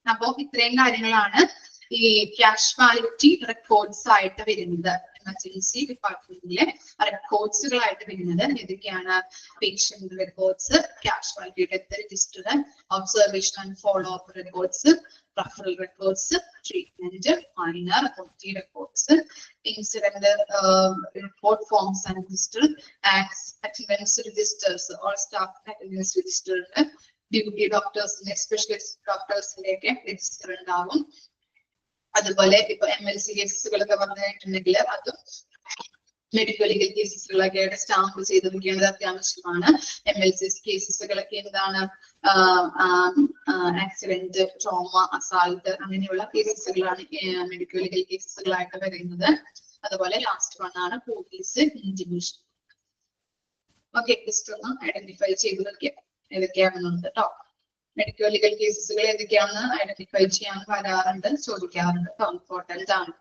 അപ്പൊ ഇത്രയും കാര്യങ്ങളാണ് ഈ കാഷ്വാലിറ്റി റെക്കോർഡ്സ് ആയിട്ട് വരുന്നത്. എമർജൻസി ഡിപ്പാർട്ട്മെന്റിലെ റെക്കോർഡ്സുകളായിട്ട് വരുന്നത് ഏതൊക്കെയാണ്? Patient records, casualty death register, observation and follow up records, referral records, treatment, minor authority records, incident report forms and register, attendance registers or staff attendance register, duty doctors, specialist doctors register ഉണ്ടാവും. അതുപോലെ ഇപ്പൊ MLC കേസുകളൊക്കെ പറഞ്ഞിട്ടുണ്ടെങ്കിൽ അതും medical legal കേസസുകളൊക്കെ stamp ചെയ്ത് വെക്കേണ്ടത് അത്യാവശ്യമാണ്. MLC കേസസുകളൊക്കെ എന്താണ്? ആക്സിഡന്റ്, ട്രോമ, അസാൾട്ട്, അങ്ങനെയുള്ള കേസസുകളാണ് മെഡിക്കൽ ലീഗൽ കേസസുകളായിട്ട് വരുന്നത്. അതുപോലെ ലാസ്റ്റ് വൺ ആണ് പോലീസ് ഇന്റിമേഷൻ. ഓക്കെ, ജസ്റ്റ് ഒന്ന് ഐഡന്റിഫൈ ചെയ്ത് വെക്കാം ഏതൊക്കെയാണെന്നുണ്ട് കേട്ടോ. മെഡിക്കൽ ലീഗൽ കേസസുകൾ ഏതൊക്കെയാണെന്ന് ഐഡന്റിഫൈ ചെയ്യാൻ വരാറുണ്ട്, ചോദിക്കാറുണ്ട് കേട്ടോ. ഇമ്പോർട്ടന്റ് ആണ്.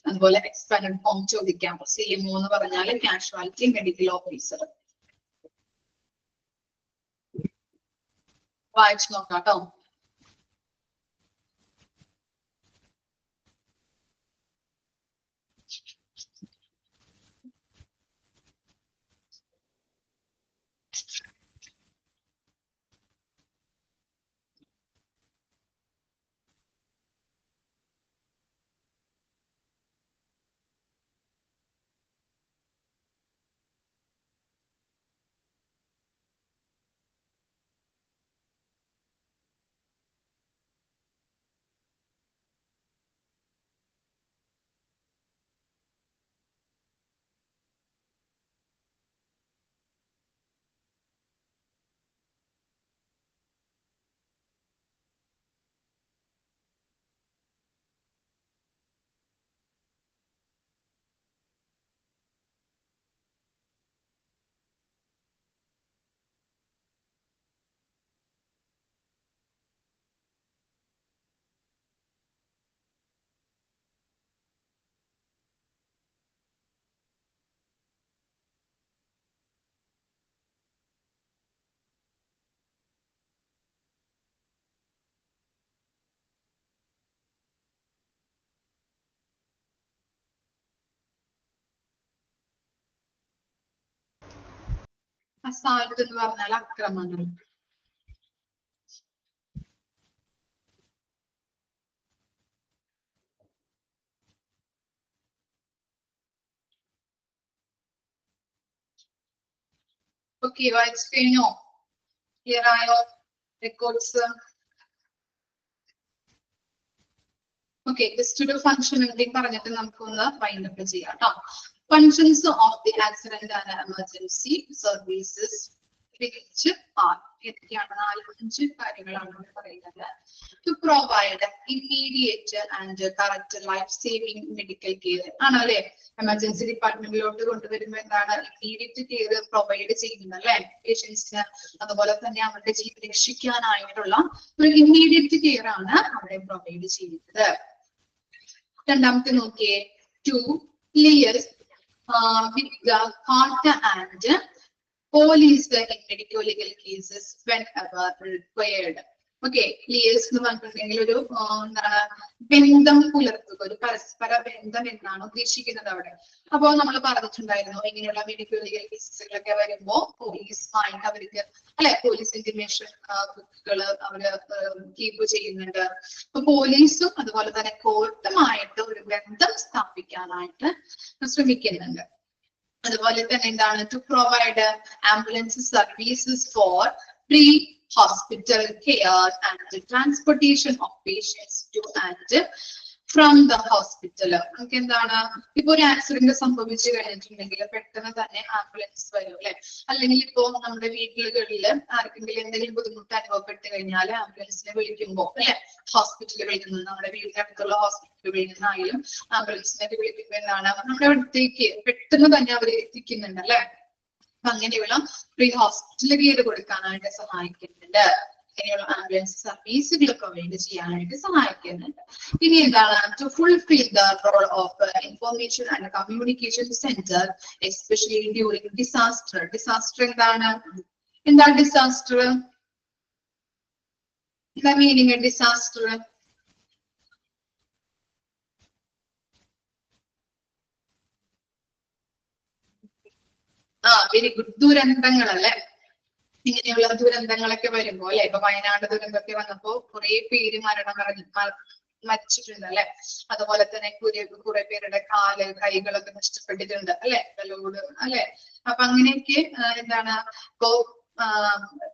അതുപോലെ എക്സ്പാൻഡ് ഫോം ചോദിക്കാം. CMO എന്ന് പറഞ്ഞാൽ കാഷ്വാലിറ്റി മെഡിക്കൽ ഓഫീസർ. വായിച്ചു നോക്കാം കേട്ടോ. അസാൾട്ട് എന്ന് പറഞ്ഞാൽ അക്രമങ്ങൾ. ഓക്കെ, വായിച്ചു കഴിഞ്ഞോ? ക്ലിയർ ആയോ? റെക്കോർഡ്സ് ഓക്കെ, ജസ്റ്റ് ഒരു ഫംഗ്ഷൻ എന്തെങ്കിലും പറഞ്ഞിട്ട് നമുക്കൊന്ന് വൈൻഡ് അപ്പ് ചെയ്യാം കേട്ടോ. Functions of the accident and emergency services which are ഏതൊക്കെയാണ്? 4-5 കാര്യങ്ങളാണ് ഇവിടെ പറയുന്നത്. To provide immediate and correct life saving medical care ആണ് അല്ലെ. എമർജൻസി ഡിപ്പാർട്ട്മെന്റിലോട്ട് കൊണ്ടുവരുമ്പോൾ എന്താണ്? ഇമ്മീഡിയറ്റ് കെയർ പ്രൊവൈഡ് ചെയ്യുന്നത് അല്ലെ പേഷ്യൻസിന്. അതുപോലെ തന്നെ അവരുടെ ജീവൻ രക്ഷിക്കാനായിട്ടുള്ള ഒരു ഇമ്മീഡിയറ്റ് കെയർ ആണ് അവിടെ പ്രൊവൈഡ് ചെയ്യുന്നത്. രണ്ടാമത്തെ നോക്കിയേ, to ലിയസ് with the court and police in medical legal cases whenever required. Okay, lawyers എന്ന് പറഞ്ഞിട്ടുണ്ടെങ്കിൽ ഒരു എന്താണ്? ബന്ധം പുലർത്തുക, ഒരു പരസ്പര ബന്ധം എന്നാണ് ഉദ്ദേശിക്കുന്നത് അവിടെ. അപ്പോ നമ്മൾ പറഞ്ഞിട്ടുണ്ടായിരുന്നു ഇങ്ങനെയുള്ള മെഡിക്കൽ ലീഗൽ കേസുകളൊക്കെ വരുമ്പോ പോലീസുമായിട്ട് അവർക്ക് അല്ലെ പോലീസ് ഇന്റിമേഷൻ ബുക്കുകൾ അവര് കീപ്പ് ചെയ്യുന്നുണ്ട്. അപ്പൊ പോലീസും അതുപോലെ തന്നെ കോർട്ടുമായിട്ട് ഒരു ബന്ധം സ്ഥാപിക്കാനായിട്ട് ശ്രമിക്കുന്നുണ്ട്. അതുപോലെ തന്നെ എന്താണ്? To provide ambulance services for pre hospital care and transportation of patients to and from the hospital. നമുക്ക് എന്താണ്? ഇപ്പൊ ഒരു ആക്സിഡന്റ് സംഭവിച്ചു കഴിഞ്ഞിട്ടുണ്ടെങ്കിൽ പെട്ടെന്ന് തന്നെ ആംബുലൻസ് വരും അല്ലെ. അല്ലെങ്കിൽ ഇപ്പോ നമ്മുടെ വീടുകളിൽ ആർക്കെങ്കിലും എന്തെങ്കിലും ബുദ്ധിമുട്ട് അനുഭവപ്പെട്ട് കഴിഞ്ഞാൽ ആംബുലൻസിനെ വിളിക്കുമ്പോൾ അല്ലെ, ഹോസ്പിറ്റലുകളിൽ നിന്ന് നമ്മുടെ വീടിനടുത്തുള്ള ഹോസ്പിറ്റലുകളിൽ നിന്നായാലും ആംബുലൻസിനൊക്കെ വിളിക്കുമ്പോൾ എന്താണ്? നമ്മുടെ അടുത്തേക്ക് പെട്ടെന്ന് തന്നെ അവർ എത്തിക്കുന്നുണ്ട് അല്ലെ. അങ്ങനെയുള്ള പ്രീ ഹോസ്പിറ്റൽ കെയർ കൊടുക്കാനായിട്ട് സഹായിക്കുന്നുണ്ട്. അങ്ങനെയുള്ള ആംബുലൻസ് സർവീസുകൾ പ്രൊവൈഡ് ചെയ്യാനായിട്ട് സഹായിക്കുന്നുണ്ട്. ഇനി എന്താണ്? To fulfil the role of information and communication centre especially during disaster. Disaster എന്താണ്? എന്താണ് ഡിസാസ്റ്റർ? എന്താ മീനിങ് ഡിസാസ്റ്റർ? Very good. ദുരന്തങ്ങൾ അല്ലെ. ഇങ്ങനെയുള്ള ദുരന്തങ്ങളൊക്കെ വരുമ്പോ അല്ലെ, ഇപ്പൊ വയനാട് ദുരന്തമൊക്കെ വന്നപ്പോ കുറെ പേര് മരിച്ചിട്ടുണ്ട് അല്ലെ. അതുപോലെ തന്നെ കുറെ പേരുടെ കൈകളൊക്കെ നഷ്ടപ്പെട്ടിട്ടുണ്ട് അല്ലെ, വെള്ളോട് അല്ലെ. അപ്പൊ അങ്ങനെയൊക്കെ എന്താണ്? ഇപ്പോ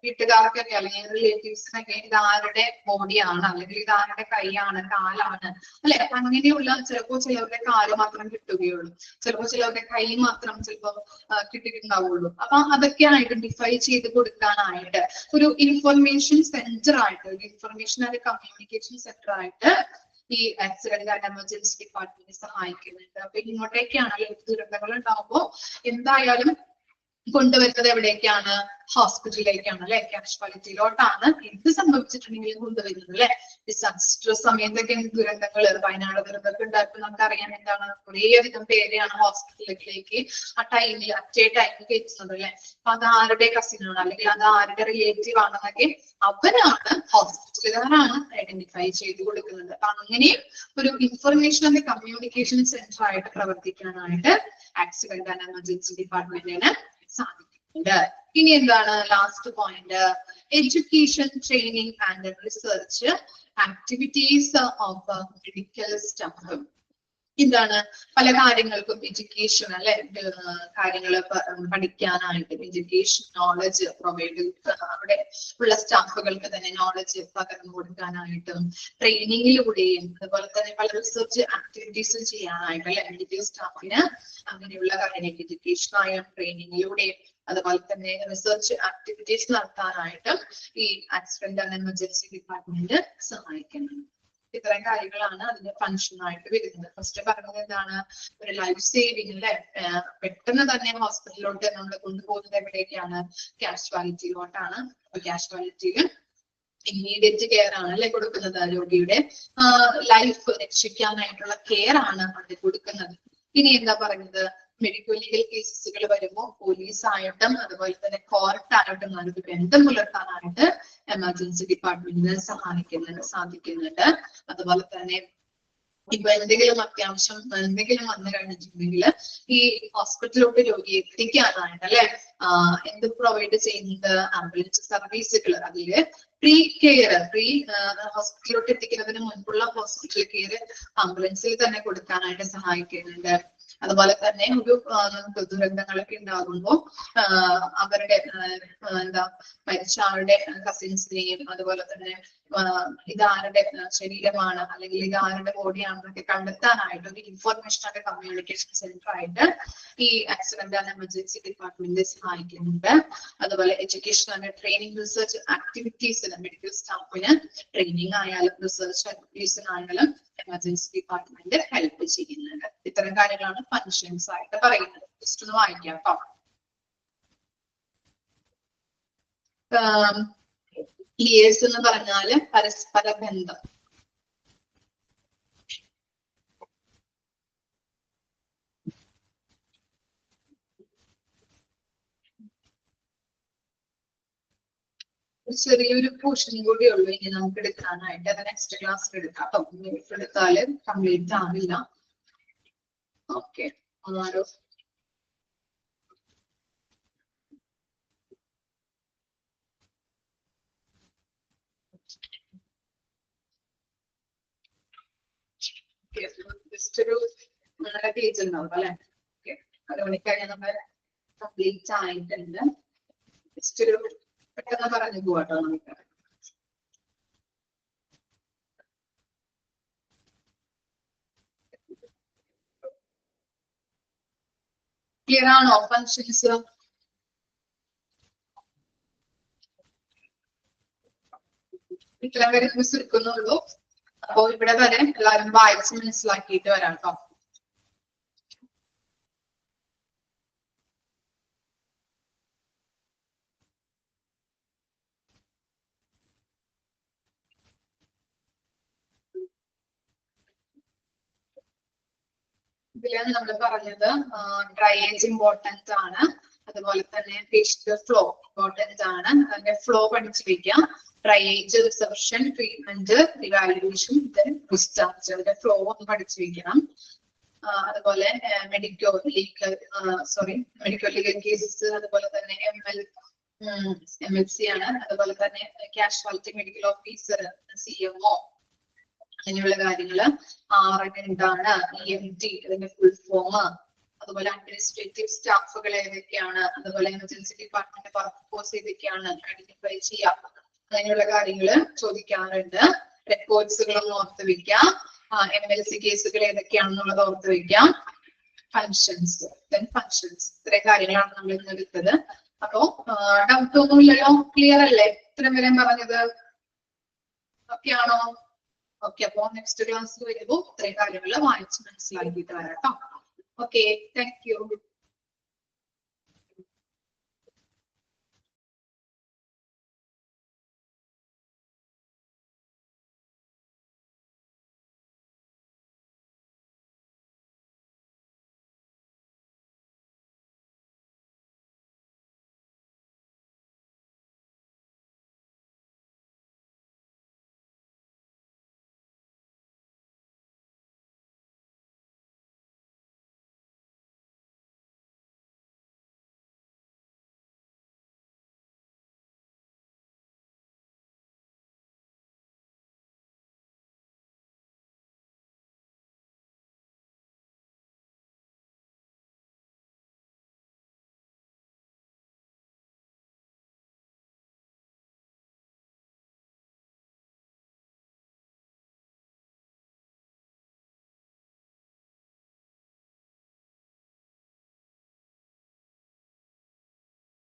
വീട്ടുകാർക്കൊക്കെ അല്ലെങ്കിൽ റിലേറ്റീവ്സിനൊക്കെ ഇത് ആരുടെ ബോഡിയാണ് അല്ലെങ്കിൽ ഇത് ആരുടെ കൈയാണ് കാലാണ് അല്ലെ. അങ്ങനെയുള്ള ചിലപ്പോ ചിലവരുടെ കാല് മാത്രം കിട്ടുകയുള്ളൂ, ചിലപ്പോ ചിലവരുടെ കൈ മാത്രം ചിലപ്പോ കിട്ടിയിട്ടുണ്ടാവുള്ളൂ. അപ്പൊ അതൊക്കെ ഐഡന്റിഫൈ ചെയ്ത് കൊടുക്കാനായിട്ട് ഒരു ഇൻഫർമേഷൻ സെന്റർ ആയിട്ട്, ഒരു ഇൻഫർമേഷൻ ആൻഡ് കമ്മ്യൂണിക്കേഷൻ സെന്റർ ആയിട്ട് ഈ ആക്സിഡന്റ് ആൻഡ് എമർജൻസി ഡിപ്പാർട്ട്മെന്റ് സഹായിക്കുന്നുണ്ട്. അപ്പൊ ഇങ്ങോട്ടേക്കാണ് ദുരന്തങ്ങൾ ഉണ്ടാവുമ്പോ എന്തായാലും കൊണ്ടുവരുന്നത് എവിടേക്കാണ്? ഹോസ്പിറ്റലിലേക്കാണ് അല്ലെ, കാഷ്വാലിറ്റിയിലോട്ടാണ് എന്ത് സംഭവിച്ചിട്ടുണ്ടെങ്കിലും കൊണ്ടുവരുന്നത് അല്ലെ. ഡിസാസ്റ്റർ സമയത്തൊക്കെ ദുരന്തങ്ങൾ, വയനാട് ദുരന്തമൊക്കെ ഉണ്ടായപ്പോൾ നമുക്കറിയാം എന്താണ്? കുറേയധികം പേരെയാണ് ഹോസ്പിറ്റലിലേക്ക് ആ ടൈമിൽ അറ്റ് എ ടൈമിൽ കയറ്റുന്നത് അല്ലെ. അപ്പൊ അത് ആരുടെ കസിനാണ് അല്ലെങ്കിൽ അത് ആരുടെ റിലേറ്റീവ് ആണെന്നൊക്കെ അവരാണ്, ഹോസ്പിറ്റലുകാരാണ് ഐഡന്റിഫൈ ചെയ്ത് കൊടുക്കുന്നത്. അപ്പൊ അങ്ങനെ ഒരു ഇൻഫർമേഷൻ ആൻഡ് കമ്മ്യൂണിക്കേഷൻ സെന്റർ ആയിട്ട് പ്രവർത്തിക്കാനായിട്ട് ആക്സിഡന്റ് ആൻഡ് എമർജൻസി ഡിപ്പാർട്ട്മെന്റിന് സാധിക്കുന്നുണ്ട്. ഇനി എന്താണ്? Last point, education, training and research activities of medical staff. എന്താണ്? പല കാര്യങ്ങൾക്കും എഡ്യൂക്കേഷൻ അല്ലെ, കാര്യങ്ങൾ പഠിക്കാനായിട്ട് എഡ്യൂക്കേഷൻ നോളജ് പ്രൊവൈഡ്, അവിടെ ഉള്ള സ്റ്റാഫുകൾക്ക് തന്നെ നോളജ് പകർന്നു കൊടുക്കാനായിട്ടും ട്രെയിനിങ്ങിലൂടെയും അതുപോലെ തന്നെ പല റിസർച്ച് ആക്ടിവിറ്റീസ് ചെയ്യാനായിട്ട് അല്ലെ മെഡിക്കൽ സ്റ്റാഫിന് അങ്ങനെയുള്ള കാര്യങ്ങൾ എഡ്യൂക്കേഷൻ ആയാലും ട്രെയിനിങ്ങിലൂടെയും അതുപോലെ തന്നെ റിസർച്ച് ആക്ടിവിറ്റീസ് നടത്താനായിട്ട് ഈ ആക്സിഡന്റ് ആൻഡ് എമർജൻസി ഡിപ്പാർട്ട്മെന്റ് സഹായിക്കുന്നുണ്ട്. ഇത്തരം കാര്യങ്ങളാണ് അതിന്റെ ഫംഗ്ഷൻ ആയിട്ട് വരുന്നത്. ഫസ്റ്റ് പറഞ്ഞത് എന്താണ്? ഒരു ലൈഫ് സേവിങ് അല്ലെ, പെട്ടെന്ന് തന്നെ ഹോസ്പിറ്റലിലോട്ട് നമ്മൾ കൊണ്ടുപോകുന്നത് എവിടേക്കാണ്? കാഷ്വാലിറ്റിയിലോട്ടാണ്. അപ്പൊ കാഷ്വാലിറ്റിയിൽ ഇമ്മീഡിയറ്റ് കെയർ ആണ് അല്ലെ കൊടുക്കുന്നത്. രോഗിയുടെ ലൈഫ് രക്ഷിക്കാനായിട്ടുള്ള കെയർ ആണ് അത് കൊടുക്കുന്നത്. ഇനി എന്താ പറഞ്ഞത്? മെഡിക്കൽ ലീഗൽ കേസുകൾ വരുമ്പോൾ പോലീസായിട്ടും അതുപോലെ തന്നെ കോർട്ടായിട്ടും നമുക്ക് ബന്ധം പുലർത്താനായിട്ട് എമർജൻസി ഡിപ്പാർട്ട്മെന്റിന് സാധിക്കുന്നുണ്ട്. അതുപോലെ തന്നെ ഇപ്പൊ എന്തെങ്കിലും അത്യാവശ്യം എന്തെങ്കിലും വന്നു കഴിഞ്ഞിട്ടുണ്ടെങ്കിൽ ഈ ഹോസ്പിറ്റലിലോട്ട് രോഗിയെ എത്തിക്കാനായിട്ട് അല്ലെ എന്ത് പ്രൊവൈഡ് ചെയ്യുന്നത്? ആംബുലൻസ് സർവീസുകൾ. അതില് പ്രീ കെയർ, ഹോസ്പിറ്റലിലോട്ട് എത്തിക്കുന്നതിന് മുൻപുള്ള ഹോസ്പിറ്റൽ കെയർ ആംബുലൻസിൽ തന്നെ കൊടുക്കാനായിട്ട് സഹായിക്കുന്നുണ്ട്. അതുപോലെ തന്നെ ഒരു നമുക്ക് ദുരന്തങ്ങളൊക്കെ ഉണ്ടാകുമ്പോൾ അവരുടെ എന്താ മരിച്ച ആളുടെ കസിൻസിനെയും അതുപോലെ തന്നെ ഇതാരുടെ ശരീരമാണ് അല്ലെങ്കിൽ ഇതാരുടെ ബോഡിയാണെന്നൊക്കെ കണ്ടെത്താനായിട്ട് ഒരു ഇൻഫോർമേഷൻ ആൻഡ് കമ്മ്യൂണിക്കേഷൻ സെന്റർ ആയിട്ട് ഈ ആക്സിഡന്റ് ആൻഡ് എമർജൻസി ഡിപ്പാർട്ട്മെന്റ് സഹായിക്കുന്നുണ്ട്. അതുപോലെ എഡ്യൂക്കേഷൻ ആൻഡ് ട്രെയിനിങ് റിസർച്ച് ആക്ടിവിറ്റീസിന് മെഡിക്കൽ സ്റ്റാഫിന് ട്രെയിനിങ് ആയാലും റിസർച്ച് ആക്ടിവിറ്റീസിനായാലും എമർജൻസി ഡിപ്പാർട്ട്മെന്റ് ഹെൽപ്പ് ചെയ്യുന്നുണ്ട്. ഇത്തരം കാര്യങ്ങളാണ് ഫങ്ഷൻസ് ആയിട്ട് പറയുന്നത്. ജസ്റ്റ് ഒന്ന് വായിക്കാം കേട്ടോ. ലിയേഴ്സ് എന്ന് പറഞ്ഞാല് പരസ്പര ബന്ധം. ചെറിയൊരു പോർഷൻ കൂടി ഉള്ളൂ ഇനി നമുക്ക് എടുക്കാനായിട്ട്. അത് നെക്സ്റ്റ് ക്ലാസ്സിൽ എടുക്കാം കേട്ടോ. എടുത്താല് കംപ്ലീറ്റ് ആവില്ല. ഓക്കെ, ആരോ ജസ്റ്റ് ഒരു 1.5 പേജ് ഉണ്ടാവും അല്ലെ. ഓക്കെ, 1 മണിക്കഴിഞ്ഞാൽ നമ്മൾ കംപ്ലീറ്റ് ആയിട്ടുണ്ട്. ജസ്റ്റ് ഒരു പെട്ടെന്ന് പറഞ്ഞു പോവാട്ടോ നമുക്ക്. ക്ലിയർ ആണോ ഫങ്ഷൻസ്? ഇത്രയും വരെ മിസ് എടുക്കുന്നുള്ളൂ. അപ്പൊ ഇവിടെ വരെ എല്ലാവരും വായിച്ച് മനസ്സിലാക്കിയിട്ട് വരാം കേട്ടോ. ഇതിലാണ് നമ്മൾ പറഞ്ഞത് ഡ്രൈയേജ് ഇമ്പോർട്ടന്റ് ആണ്. അതുപോലെ തന്നെ പേഷ്യന്റ് ഫ്ലോ ഇമ്പോർട്ടന്റ് ആണ്. അതിന്റെ ഫ്ലോ പഠിച്ചു വെക്കാം. ഡ്രൈയേജ്, റിസർപ്ഷൻ, ട്രീറ്റ്മെന്റ്, ഇവാലുവേഷൻ, ഡിസ്ചാർജ്, അതിന്റെ ഫ്ലോ ഒന്ന് പഠിച്ചു വെക്കണം. അതുപോലെ മെഡിക്കോ ലീഗൽ കേസസ്, അതുപോലെ തന്നെ MLC ആണ്. അതുപോലെ തന്നെ കാഷ്വാലിറ്റി മെഡിക്കൽ ഓഫീസർ, CMO, അങ്ങനെയുള്ള കാര്യങ്ങള്. RN എന്താണ്, EMT അതിന്റെ ഫുൾ ഫോം, അതുപോലെ അഡ്മിനിസ്ട്രേറ്റീവ് സ്റ്റാഫുകൾ ഏതൊക്കെയാണ്, അതുപോലെ എമർജൻസി ഡിപ്പാർട്ട്മെന്റ് പർപ്പസ് ഏതൊക്കെയാണ് ഐഡന്റിഫൈ ചെയ്യാം, അങ്ങനെയുള്ള കാര്യങ്ങള് ചോദിക്കാറുണ്ട്. റെക്കോർഡ്സുകളൊന്നും ഓർത്ത് വെക്കാം. MLC കേസുകൾ ഏതൊക്കെയാണെന്നുള്ളത് ഓർത്ത് വെക്കാം. ഫങ്ഷൻസ്, ഇത്രയും കാര്യങ്ങളാണ് നമ്മൾ ഇന്ന് എടുത്തത്. അപ്പോ ഡൗട്ട് ഒന്നുമില്ലല്ലോ, ക്ലിയർ അല്ലേ ഇത്രയും വരെ പറഞ്ഞത്? ഓക്കെ ആണോ? ഓക്കെ, അപ്പൊ നെക്സ്റ്റ് ക്ലാസ് വരുമ്പോൾ ഇത്രയും കാര്യങ്ങൾ വായിച്ച് മനസ്സിലാക്കിയിട്ട് വരാം കേട്ടോ. Okay, thank you.